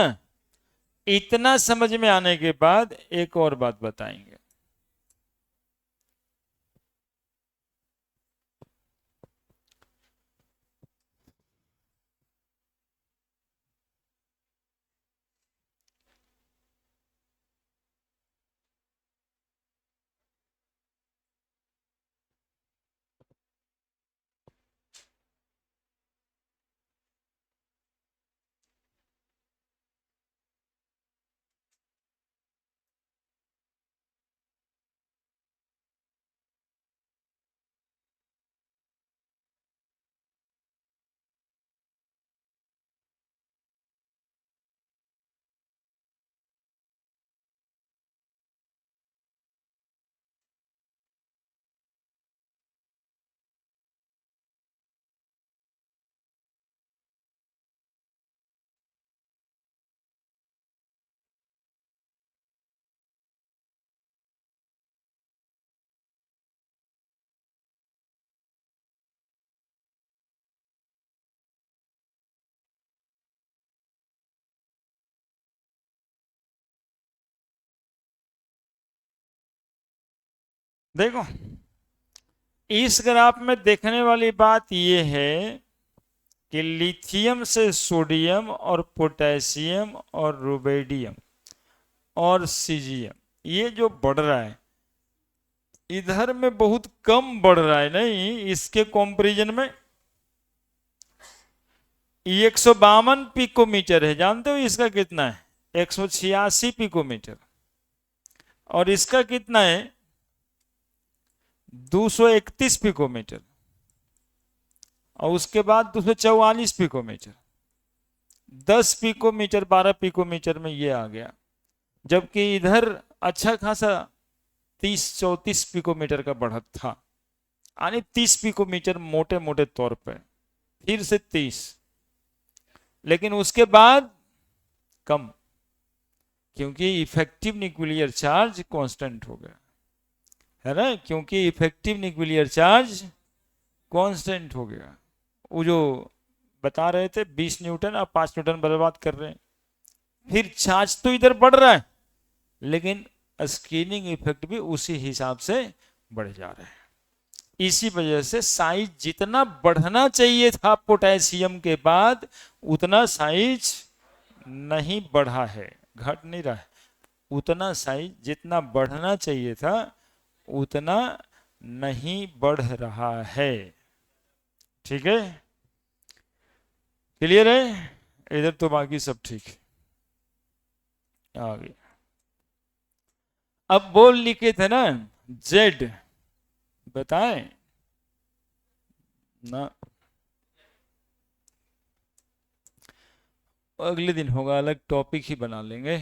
इतना समझ में आने के बाद एक और बात बताएंगे। देखो, इस ग्राफ में देखने वाली बात यह है कि लिथियम से सोडियम और पोटेशियम और रुबिडियम और सीजियम ये जो बढ़ रहा है, इधर में बहुत कम बढ़ रहा है। नहीं, इसके कंपैरिजन में 152 पिकोमीटर है। जानते हो इसका कितना है? 186 पिकोमीटर। और इसका कितना है? 231 पिकोमीटर। और उसके बाद 244 पिकोमीटर। 10 पिकोमीटर 12 पिकोमीटर में ये आ गया। जबकि इधर अच्छा खासा 30-34 पिकोमीटर का बढ़त था, यानी 30 पिकोमीटर मोटे मोटे तौर पे, फिर से 30, लेकिन उसके बाद कम, क्योंकि इफेक्टिव न्यूक्लियर चार्ज कांस्टेंट हो गया है ना। क्योंकि इफेक्टिव न्यूक्लियर चार्ज कांस्टेंट हो गया। वो जो बता रहे थे 20 न्यूटन, अब 5 न्यूटन बर्बाद कर रहे हैं। फिर चार्ज तो इधर बढ़ रहा है, लेकिन स्क्रीनिंग इफेक्ट भी उसी हिसाब से बढ़ जा रहा है। इसी वजह से साइज जितना बढ़ना चाहिए था पोटेशियम के बाद, उतना साइज नहीं बढ़ा है, घट नहीं रहा है। उतना साइज जितना बढ़ना चाहिए था उतना नहीं बढ़ रहा है। ठीक है, क्लियर है? इधर तो बाकी सब ठीक है। आगे अब बोल लिखे थे ना जेड, बताएं ना? अगले दिन होगा, अलग टॉपिक ही बना लेंगे।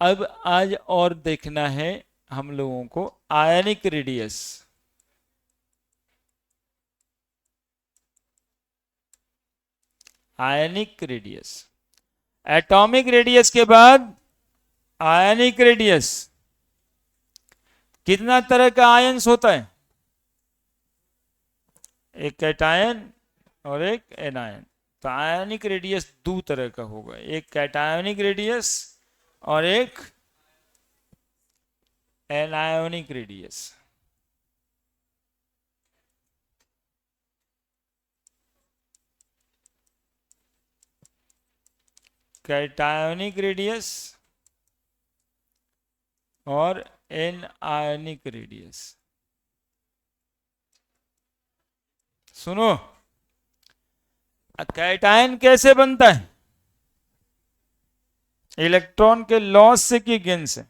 अब आज और देखना है हम लोगों को ionic radius. Ionic radius, atomic radius के बाद आयनिक रेडियस। कितना तरह का आयंस होता है? एक कैटायन और एक एनायन। तो आयनिक रेडियस दो तरह का होगा, एक कैटायनिक रेडियस और एक एनायोनिक रेडियस। कैटायोनिक रेडियस और एनायोनिक रेडियस। सुनो, कैटायन कैसे बनता है? इलेक्ट्रॉन के लॉस से कि गेन से?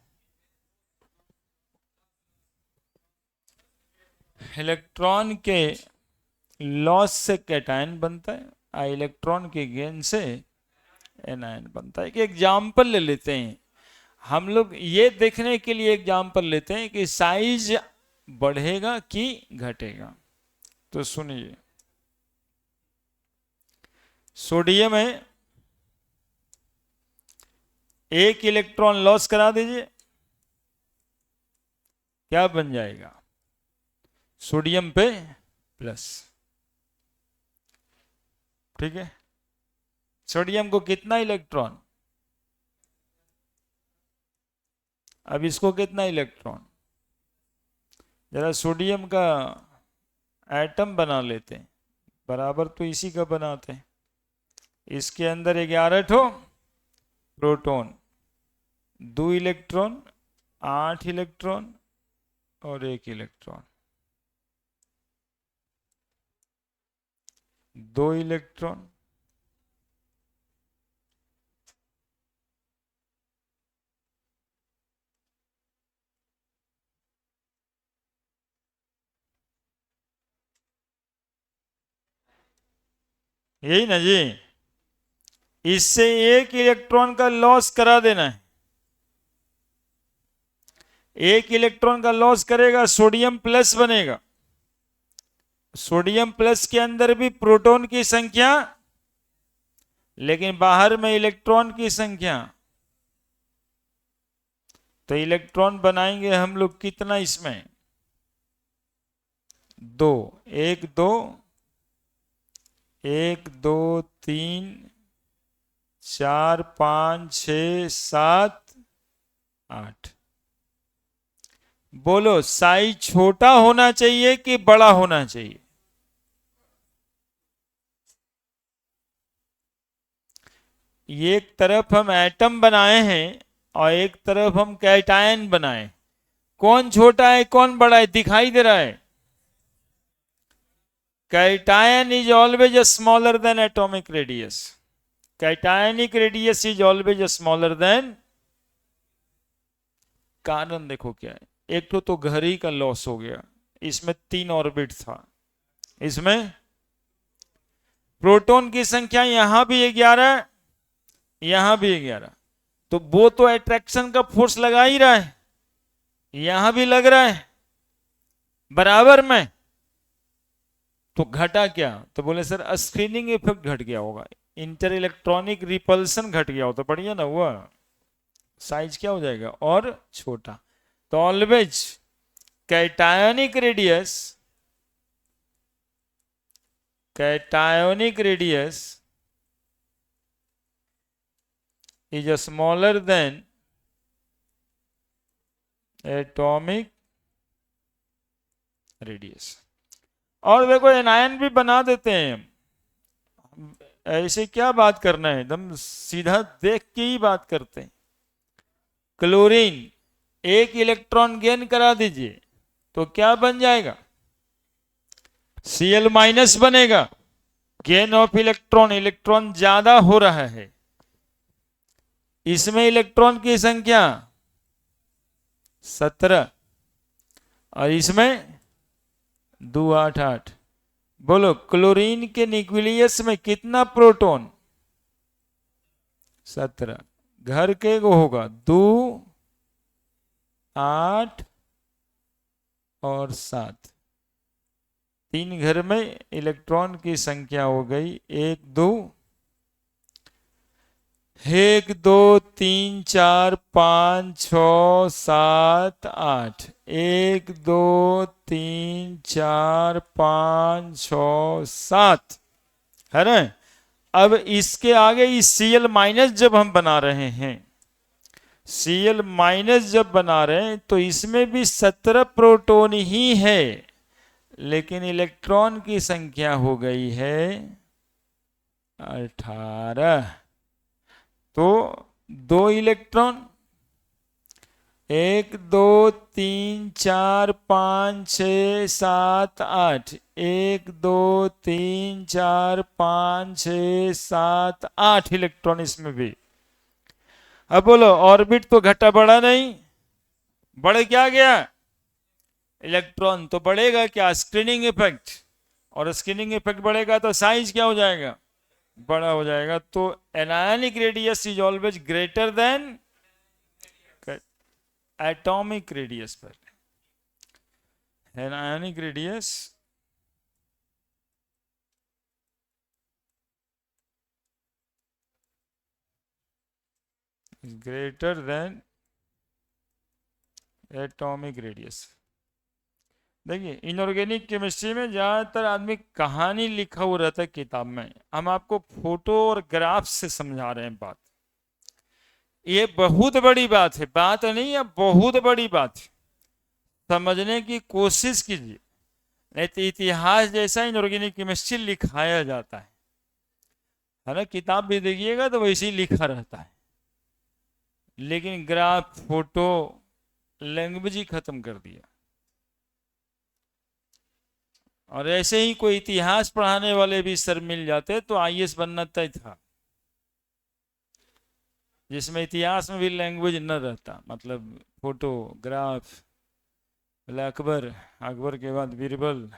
इलेक्ट्रॉन के लॉस से कैटायन बनता है और इलेक्ट्रॉन के गेन से एनायन बनता है। एक एग्जाम्पल ले लेते हैं हम लोग, ये देखने के लिए एग्जाम्पल लेते हैं कि साइज बढ़ेगा कि घटेगा। तो सुनिए, सोडियम है, एक इलेक्ट्रॉन लॉस करा दीजिए, क्या बन जाएगा? सोडियम पे प्लस। ठीक है, सोडियम को कितना इलेक्ट्रॉन, अब इसको कितना इलेक्ट्रॉन, जरा सोडियम का एटम बना लेते हैं, बराबर तो इसी का बनाते हैं। इसके अंदर 11 ठो प्रोटॉन, 2 इलेक्ट्रॉन, 8 इलेक्ट्रॉन और 1 इलेक्ट्रॉन, 2 इलेक्ट्रॉन, यही ना जी। इससे 1 इलेक्ट्रॉन का लॉस करा देना है। 1 इलेक्ट्रॉन का लॉस करेगा, सोडियम प्लस बनेगा। सोडियम प्लस के अंदर भी प्रोटॉन की संख्या, लेकिन बाहर में इलेक्ट्रॉन की संख्या। तो इलेक्ट्रॉन बनाएंगे हम लोग कितना इसमें, 2, 1 2 1 2 3 4 5 6 7 8। बोलो साइज छोटा होना चाहिए कि बड़ा होना चाहिए? एक तरफ हम एटम बनाए हैं और एक तरफ हम कैटायन बनाए, कौन छोटा है कौन बड़ा है दिखाई दे रहा है? Cation is always smaller than atomic radius. Cationic radius is always smaller than. कारण देखो क्या है, एक तो घड़ी का लॉस हो गया, इसमें 3 ऑर्बिट था, इसमें प्रोटॉन की संख्या यहां भी 11, यहां भी 11, तो वो तो अट्रैक्शन का फोर्स लगा ही रहा है, यहां भी लग रहा है बराबर में। तो घटा क्या, तो बोले सर स्क्रीनिंग इफेक्ट घट गया होगा, इंटर इलेक्ट्रॉनिक रिपल्सन घट गया हो, तो बढ़िया ना हुआ, साइज क्या हो जाएगा और छोटा। तो always cationic radius, cationic radius is smaller than atomic radius। और देखो एनायन भी बना देते हैं, ऐसे क्या बात करना है, एकदम सीधा देख के ही बात करते हैं। क्लोरीन 1 इलेक्ट्रॉन गेन करा दीजिए तो क्या बन जाएगा, Cl माइनस बनेगा, गेन ऑफ इलेक्ट्रॉन, इलेक्ट्रॉन ज्यादा हो रहा है, इसमें इलेक्ट्रॉन की संख्या 17 और इसमें 2 8 8। बोलो क्लोरीन के न्यूक्लियस में कितना प्रोटॉन, 17। घर के को होगा 2 8 और 7, 3 घर में इलेक्ट्रॉन की संख्या हो गई 1 2 1 2 3 4 5 6 7 8, 1 2 3 4 5 6 7 है ना। अब इसके आगे इस Cl माइनस जब हम बना रहे हैं, Cl माइनस जब बना रहे हैं तो इसमें भी 17 प्रोटॉन ही है, लेकिन इलेक्ट्रॉन की संख्या हो गई है 18। तो 2 इलेक्ट्रॉन, 1 2 3 4 5 6 7 8, 1 2 3 4 5 6 7 8 इलेक्ट्रॉन इसमें भी। अब बोलो ऑर्बिट तो घटा बढ़ा नहीं, बढ़ क्या गया, इलेक्ट्रॉन तो बढ़ेगा क्या, स्क्रीनिंग इफेक्ट, और स्क्रीनिंग इफेक्ट बढ़ेगा तो साइज क्या हो जाएगा, बड़ा हो जाएगा। तो anionic radius is always greater than atomic radius. पर anionic radius is greater than atomic radius। देखिए इनऑर्गेनिक केमिस्ट्री में ज्यादातर आदमी कहानी लिखा हुआ रहता है किताब में, हम आपको फोटो और ग्राफ से समझा रहे हैं बात। ये बहुत बड़ी बात है, बात नहीं है, बहुत बड़ी बात है, समझने की कोशिश कीजिए। नहीं तो इतिहास जैसा इनऑर्गेनिक केमिस्ट्री लिखाया जाता है ना, किताब भी देखिएगा तो वैसे ही लिखा रहता है, लेकिन ग्राफ फोटो लैंग्वेज ही खत्म कर दिया। और ऐसे ही कोई इतिहास पढ़ाने वाले भी सर मिल जाते तो आईएएस बनना तय था, जिसमें इतिहास में भी लैंग्वेज न रहता, मतलब फोटो ग्राफ, बोले अकबर, अकबर के बाद बीरबल,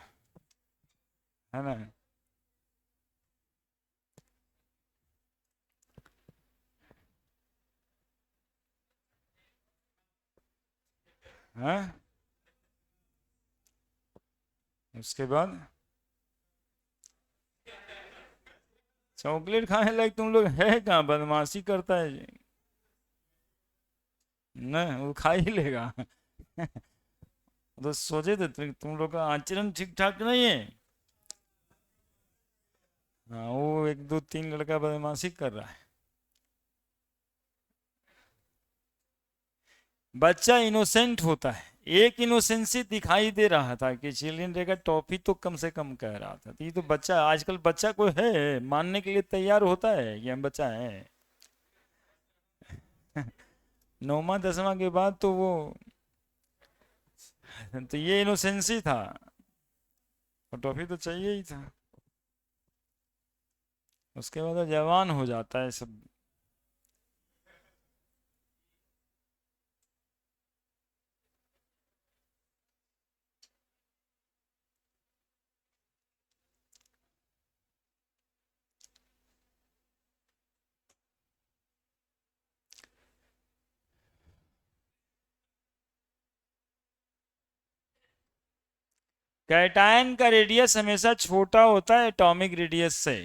है ना। हाँ, उसके बाद चॉकलेट खाने लायक तुम लोग है कहाँ, बदमाशी करता है जी। न वो खा ही लेगा। तो सोचे थे तुम लोग का आचरण ठीक ठाक नहीं है। हाँ, वो एक दो तीन लड़का बदमाशी कर रहा है। बच्चा इनोसेंट होता है, एक इनोसेंसी दिखाई दे रहा था कि चिल्ड्रन डे का टॉफी तो कम से कम कह रहा था, तो ये तो बच्चा, आजकल बच्चा कोई है मानने के लिए तैयार होता है कि हम बच्चा है। नौमा दसवां के बाद तो वो, तो ये इनोसेंसी था, और टॉफी तो चाहिए ही था। उसके बाद वो जवान हो जाता है सब। कैटायन का रेडियस हमेशा छोटा होता है एटॉमिक रेडियस से,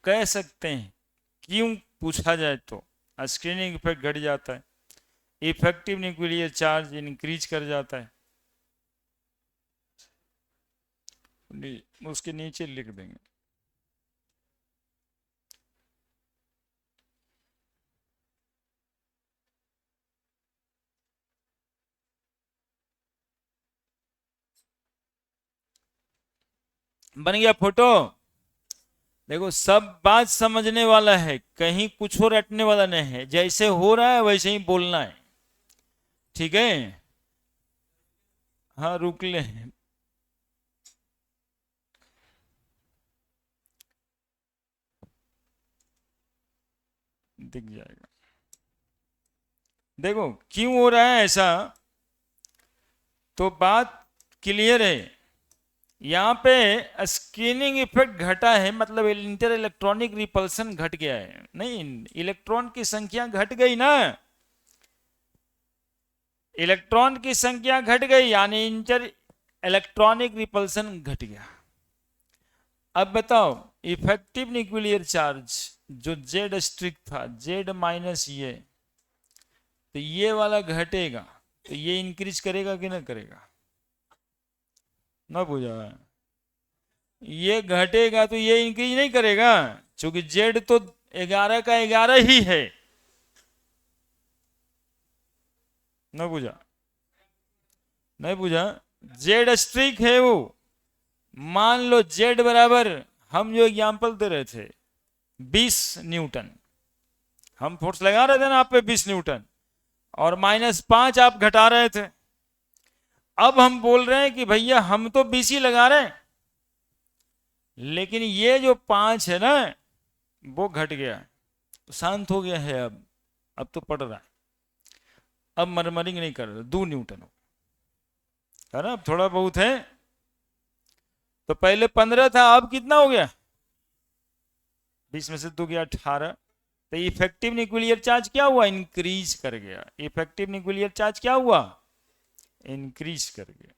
कह सकते हैं। क्यों पूछा जाए तो स्क्रीनिंग इफेक्ट घट जाता है, इफेक्टिव न्यूक्लियर चार्ज इंक्रीज कर जाता है। उसके नीचे लिख देंगे। बन गया फोटो। देखो सब बात समझने वाला है, कहीं कुछ और रटने वाला नहीं है, जैसे हो रहा है वैसे ही बोलना है, ठीक है। हाँ रुक ले, दिख जाएगा। देखो क्यों हो रहा है ऐसा, तो बात क्लियर है। यहाँ पे स्क्रीनिंग इफेक्ट घटा है, मतलब इंटर इलेक्ट्रॉनिक रिपल्सन घट गया है, नहीं इलेक्ट्रॉन की संख्या घट गई ना, इलेक्ट्रॉन की संख्या घट गई यानी इंटर इलेक्ट्रॉनिक रिपल्सन घट गया। अब बताओ इफेक्टिव न्यूक्लियर चार्ज जो जेड स्ट्रिक था, जेड माइनस तो ये वाला घटेगा, तो ये इंक्रीज करेगा कि ना करेगा, ना पूछा है। ये घटेगा तो ये इंक्रीज नहीं करेगा, क्योंकि जेड तो 11 का 11 ही है, ना पूछा, नहीं पूछा। जेड स्ट्रिक है वो, मान लो जेड बराबर, हम जो एग्जांपल दे रहे थे 20 न्यूटन, हम फोर्स लगा रहे थे ना आप पे 20 न्यूटन, और -5 आप घटा रहे थे। अब हम बोल रहे हैं कि भैया हम तो 20 ही लगा रहे हैं, लेकिन ये जो 5 है ना वो घट गया, तो शांत हो गया है अब तो पढ़ रहा है, अब मरमरिंग नहीं कर रहा, 2 न्यूटन है ना, अब थोड़ा बहुत है। तो पहले 15 था, अब कितना हो गया, 20 में से 2 गया 18। तो इफेक्टिव न्यूक्लियर चार्ज क्या हुआ, इंक्रीज कर गया, इफेक्टिव न्यूक्लियर चार्ज क्या हुआ, इंक्रीज कर गया।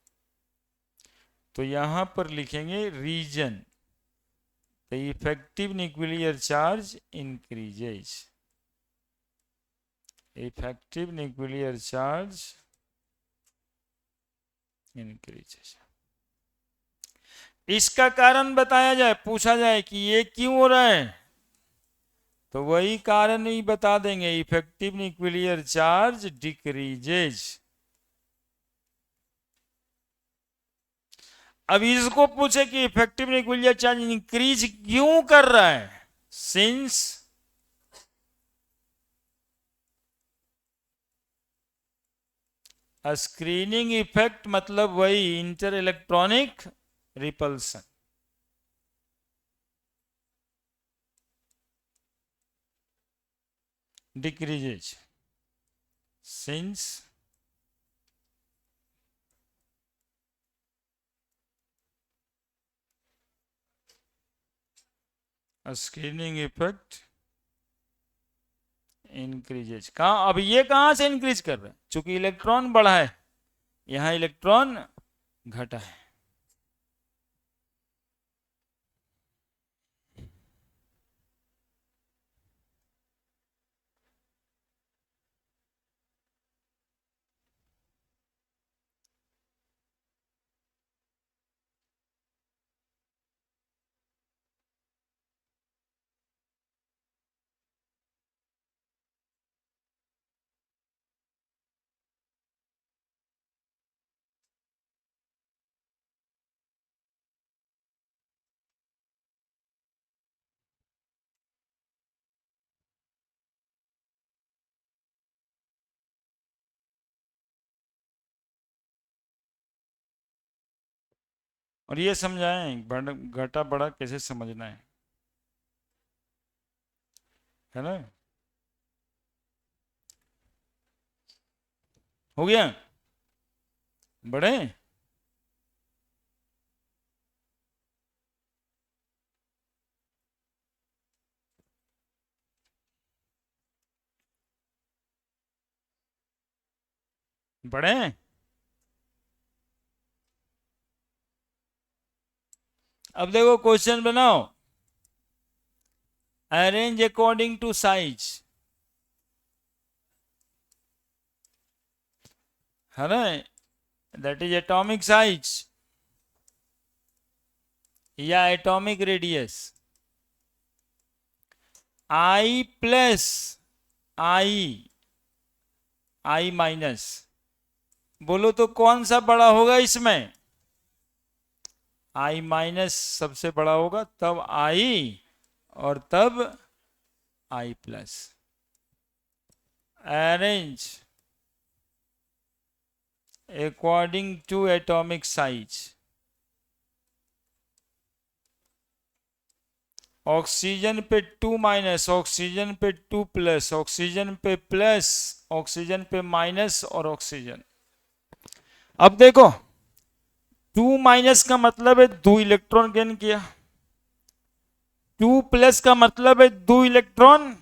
तो यहां पर लिखेंगे reason, the effective nuclear charge increases, effective nuclear charge increases. इसका कारण बताया जाए, पूछा जाए कि ये क्यों हो रहा है, तो वही कारण ही बता देंगे, इफेक्टिव न्यूक्लियर चार्ज डिक्रीजेज। अब इसको पूछे कि इफेक्टिव न्यूक्लियर चार्ज इंक्रीज क्यों कर रहा है, सिंस स्क्रीनिंग इफेक्ट, मतलब वही inter electronic repulsion. Decreases since screening effect increases. कहा, अब ये कहां से इंक्रीज कर रहे हैं, चूंकि इलेक्ट्रॉन बढ़ा है, यहां इलेक्ट्रॉन घटा है। और ये समझाएं घटा बड़ा कैसे समझना है ना। हो गया, बड़े बड़े। अब देखो क्वेश्चन बनाओ, अरेंज अकॉर्डिंग टू साइज, है ना, दैट इज एटॉमिक साइज या एटॉमिक रेडियस। आई प्लस आई, आई माइनस, बोलो तो कौन सा बड़ा होगा इसमें, आई माइनस सबसे बड़ा होगा, तब आई, और तब I plus. Arrange according to atomic size, oxygen पे 2 माइनस, ऑक्सीजन पे 2 प्लस, ऑक्सीजन पे प्लस, ऑक्सीजन पे माइनस, और ऑक्सीजन। अब देखो 2 माइनस का मतलब है 2 इलेक्ट्रॉन गेन किया, 2 प्लस का मतलब है 2 इलेक्ट्रॉन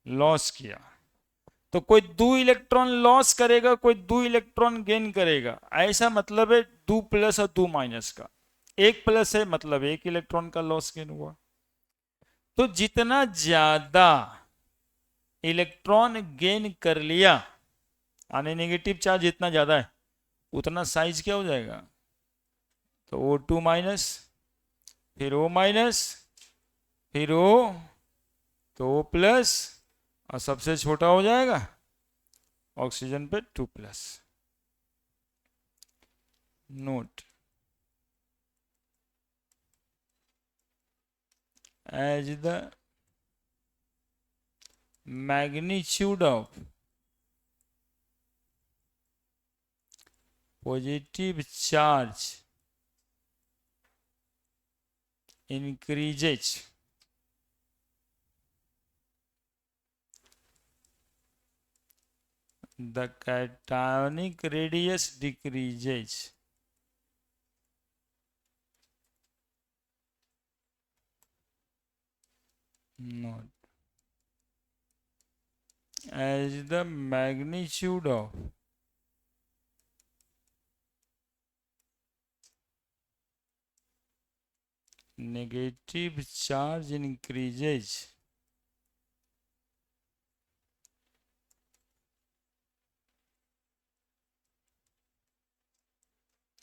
लॉस किया। तो कोई 2 इलेक्ट्रॉन लॉस करेगा, कोई 2 इलेक्ट्रॉन गेन करेगा, ऐसा मतलब है 2 प्लस और 2 माइनस का। एक प्लस है मतलब एक इलेक्ट्रॉन का लॉस गेन हुआ। तो जितना ज्यादा इलेक्ट्रॉन गेन कर लिया, यानी नेगेटिव चार्ज जितना ज्यादा है, उतना साइज क्या हो जाएगा, तो O2 माइनस, फिर O माइनस, फिर O, तो O प्लस, और सबसे छोटा हो जाएगा ऑक्सीजन पे 2 plus. Note, as the magnitude of positive charge increases, the cationic radius decreases. Note, as the magnitude of negative charge increases,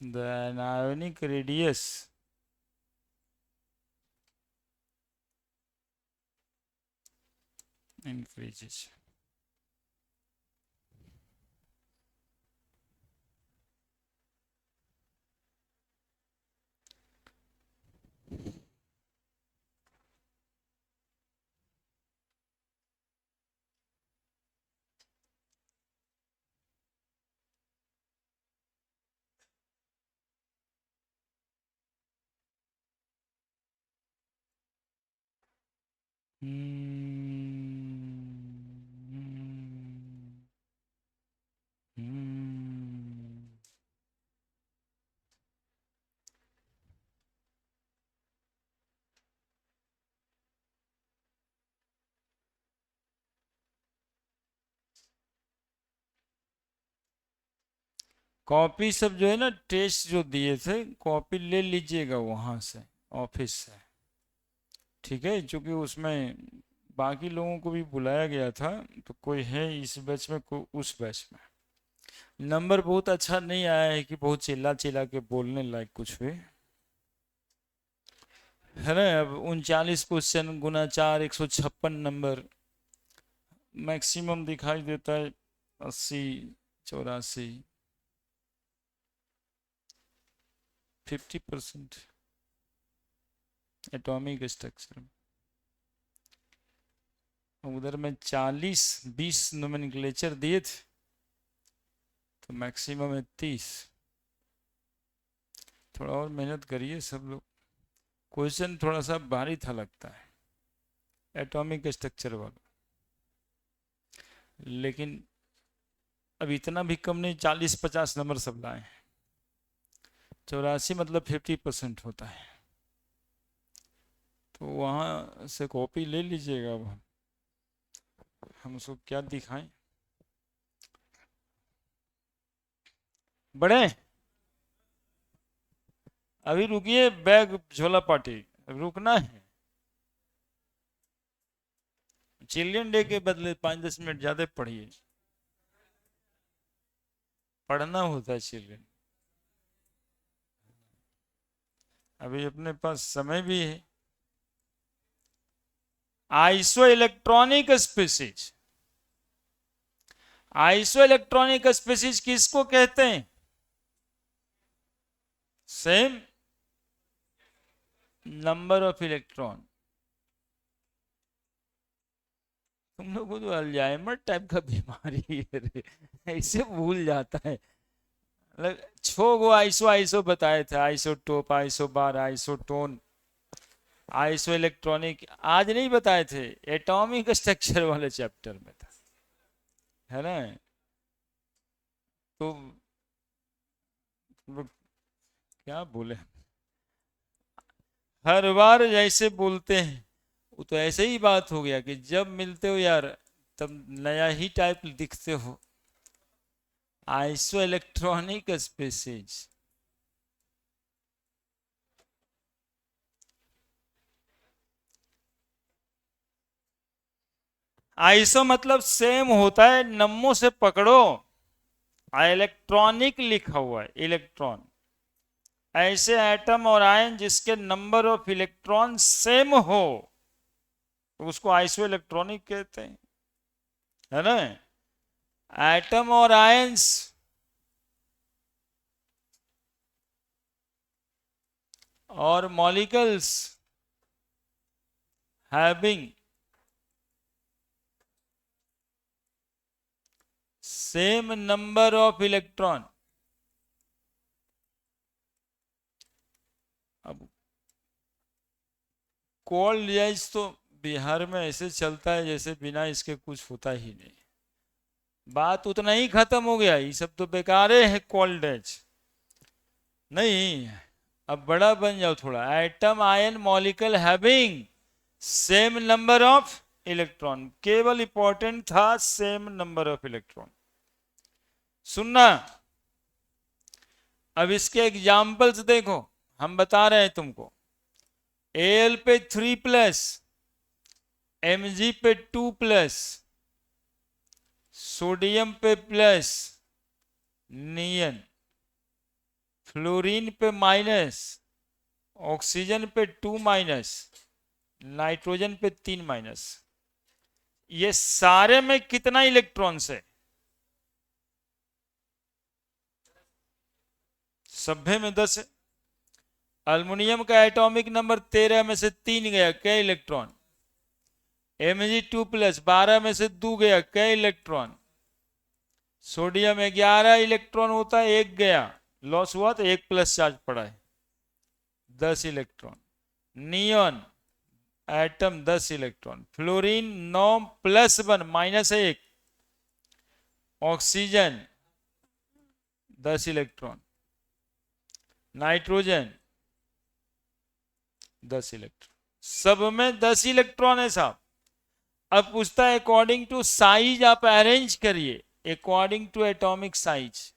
the anionic radius increases. Copy सब जो है ना, टेस्ट जो दिए थे, कॉपी ले लीजिएगा वहां से, ऑफिस से, ठीक है? क्योंकि उसमें बाकी लोगों को भी बुलाया गया था, तो कोई है इस बैच में, कोई उस बैच में। नंबर बहुत अच्छा नहीं आया है कि बहुत चिल्ला चिल्ला के बोलने लायक कुछ भी है ना। अब 39 क्वेश्चन गुना 4, 156 नंबर मैक्सिमम दिखाई देता है, 80, 84, 50% एटॉमिक स्ट्रक्चर। उधर में 40-20 नोमेनक्लेचर दिए थे, तो मैक्सिमम है 30। थोड़ा और मेहनत करिए सब लोग। क्वेश्चन थोड़ा सा भारी था लगता है एटॉमिक स्ट्रक्चर वाला, लेकिन अब इतना भी कम नहीं, 40-50 नंबर सब लाए। 84 मतलब 50% होता है, तो वहाँ से कॉपी ले लीजिएगा। अब हम उसको क्या दिखाएं? बड़े अभी रुकिए, बैग झोला पार्टी रुकना है। चिल्ड्रन डे के बदले 5-10 मिनट ज्यादा पढ़िए, पढ़ना होता है चिल्ड्रन। अभी अपने पास समय भी है। Iso electronic species, iso electronic species किसको कहते हैं? Same number of electron. तुम लोग को तो अल्जाइमर टाइप का बीमारी है रे, ऐसे भूल जाता है। मतलब 6 गो आइसो आइसो बताए थे, isotope, isobar, isotone, iso electronic आज नहीं बताए थे, एटॉमिक स्ट्रक्चर वाले चैप्टर में था, है ना? तो क्या बोले, हर बार जैसे बोलते हैं, वो तो ऐसे ही बात हो गया कि जब मिलते हो यार तब नया ही टाइप दिखते हो। आइसो इलेक्ट्रॉनिक स्पीसीज, आइसो मतलब सेम होता है, नम्मो से पकड़ो, इलेक्ट्रॉनिक लिखा हुआ है, इलेक्ट्रॉन। ऐसे एटम और आयन जिसके नंबर ऑफ इलेक्ट्रॉन सेम हो, तो उसको आइसो इलेक्ट्रॉनिक कहते हैं, है ना? एटम और आयंस और molecules having same number of electron. अब कोल्ड जैस तो बिहार में ऐसे चलता है जैसे बिना इसके कुछ होता ही नहीं। बात उतना ही खत्म हो गया, ये सब तो बेकारे है कोल्ड एज नहीं। अब बड़ा बन जाओ थोड़ा, atom ion molecule having same number of electron, केवल इंपॉर्टेंट था सेम नंबर ऑफ इलेक्ट्रॉन। सुनना, अब इसके एग्जाम्पल्स देखो, हम बता रहे हैं तुमको। एल पे 3+, Mg पे 2+, सोडियम पे प्लस, नियन फ्लोरीन पे माइनस, ऑक्सीजन पे 2 माइनस, नाइट्रोजन पे 3 माइनस। ये सारे में कितना इलेक्ट्रॉन्स है? सभ्य में 10 है। अल्युमिनियम का एटॉमिक नंबर 13 में से 3 गया, क्या इलेक्ट्रॉन? Mg2+, 12 में से 2 गया, क्या इलेक्ट्रॉन? सोडियम 11 इलेक्ट्रॉन होता है, 1 गया, लॉस हुआ तो 1 प्लस चार्ज पड़ा है, 10 electron. Neon atom 10 electron. Fluorine 9+1 -1। Oxygen 10 electron. Nitrogen 10 electron. सब में 10 इलेक्ट्रॉन है साहब। अब पूछता है अकॉर्डिंग टू साइज आप अरेंज करिए, अकॉर्डिंग टू एटॉमिक साइज।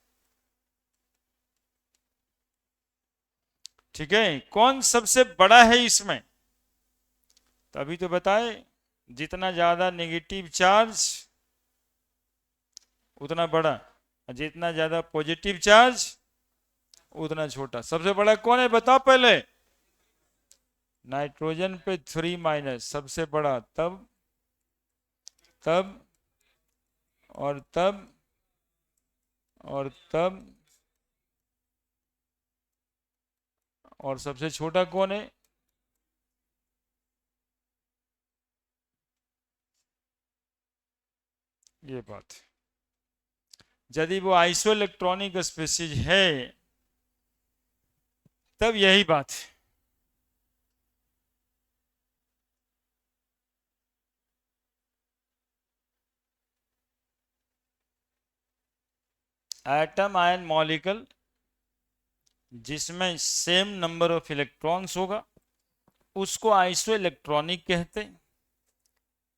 ठीक है, कौन सबसे बड़ा है इसमें? तो अभी तो बताए, जितना ज्यादा नेगेटिव चार्ज उतना बड़ा, जितना ज्यादा पॉजिटिव चार्ज उतना छोटा। सबसे बड़ा कौन है बताओ पहले? नाइट्रोजन पे 3 माइनस, सबसे बड़ा। तब तब और तब और तब और सबसे छोटा कौन है? ये बात। यदि वो आइसो इलेक्ट्रॉनिक स्पीसीज है तब यही बात है। एटम आयन मॉलिक्यूल जिसमें सेम नंबर ऑफ इलेक्ट्रॉन्स होगा उसको आइसो इलेक्ट्रॉनिक कहते हैं।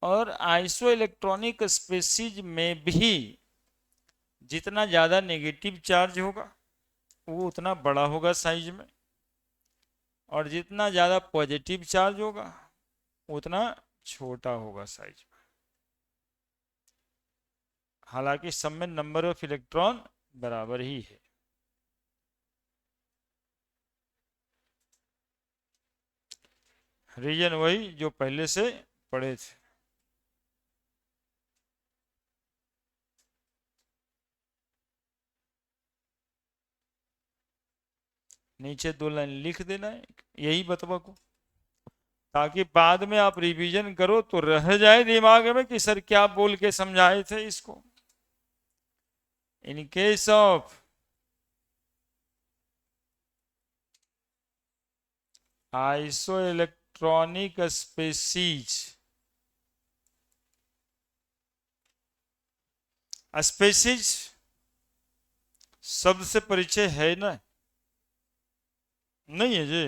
और आइसो इलेक्ट्रॉनिक स्पीसीज में भी जितना ज्यादा नेगेटिव चार्ज होगा वो उतना बड़ा होगा साइज में, और जितना ज्यादा पॉजिटिव चार्ज होगा उतना छोटा होगा साइज में। हालांकि सब में नंबर ऑफ इलेक्ट्रॉन बराबर ही है। रीजन वही जो पहले से पढ़े थे। नीचे 2 लाइन लिख देना है यही बतवा को, ताकि बाद में आप रिवीजन करो तो रह जाए दिमाग में कि सर क्या बोल के समझाए थे इसको। In case of iso electronic species, species शब्द से परिचय है ना? नहीं है जी।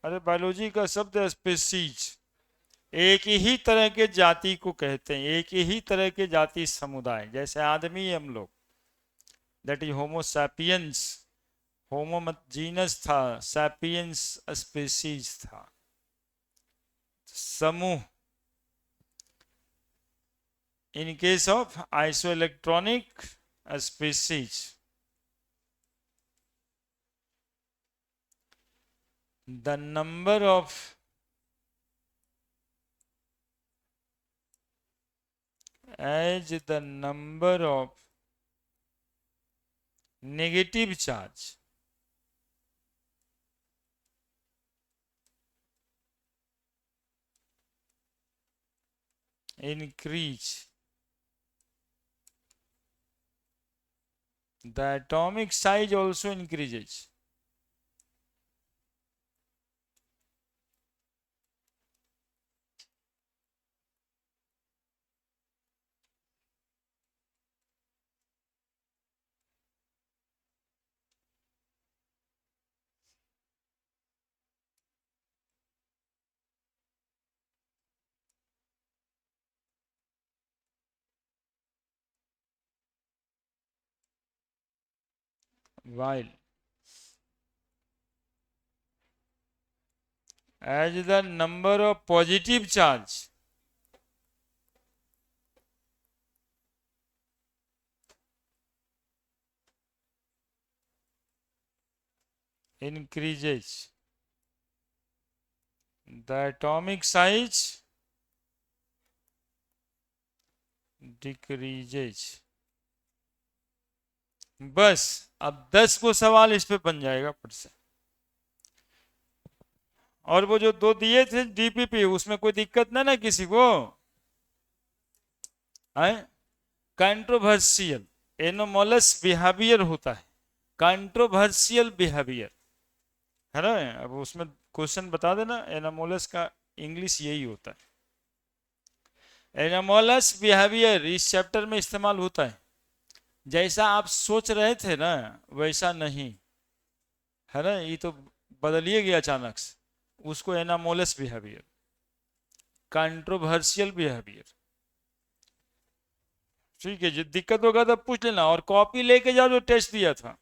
अरे बायोलॉजी का शब्द है स्पीसीज, एक ही तरह के जाति को कहते हैं, एक ही तरह के जाति समुदाय। जैसे आदमी है हम लोग, दैट इज होमो सैपियंस। होमो मत जीनस था, सैपियंस स्पीसीज था, समूह। In case of iso electronic species, the number of as the number of negative charge increase, the atomic size also increases. While as the number of positive charge increases, the atomic size decreases। बस अब 10 को सवाल इस पे बन जाएगा फिर से। और वो जो दो दिए थे डीपीपी, उसमें कोई दिक्कत ना किसी को है। कंट्रोवर्शियल एनोमोलस बिहेवियर होता है, कंट्रोवर्शियल बिहेवियर है ना। अब उसमें क्वेश्चन बता देना, एनोमोलस का इंग्लिश यही होता है। एनोमोलस बिहेवियर इस चैप्टर में इस्तेमाल होता है। जैसा आप सोच रहे थे ना वैसा नहीं है ना, ये तो बदलिए गया अचानक से, उसको एनामोलस बिहेवियर, कंट्रोवर्शियल बिहेवियर। ठीक है, जो दिक्कत होगा तो पूछ लेना, और कॉपी लेके जाओ जो टेस्ट दिया था।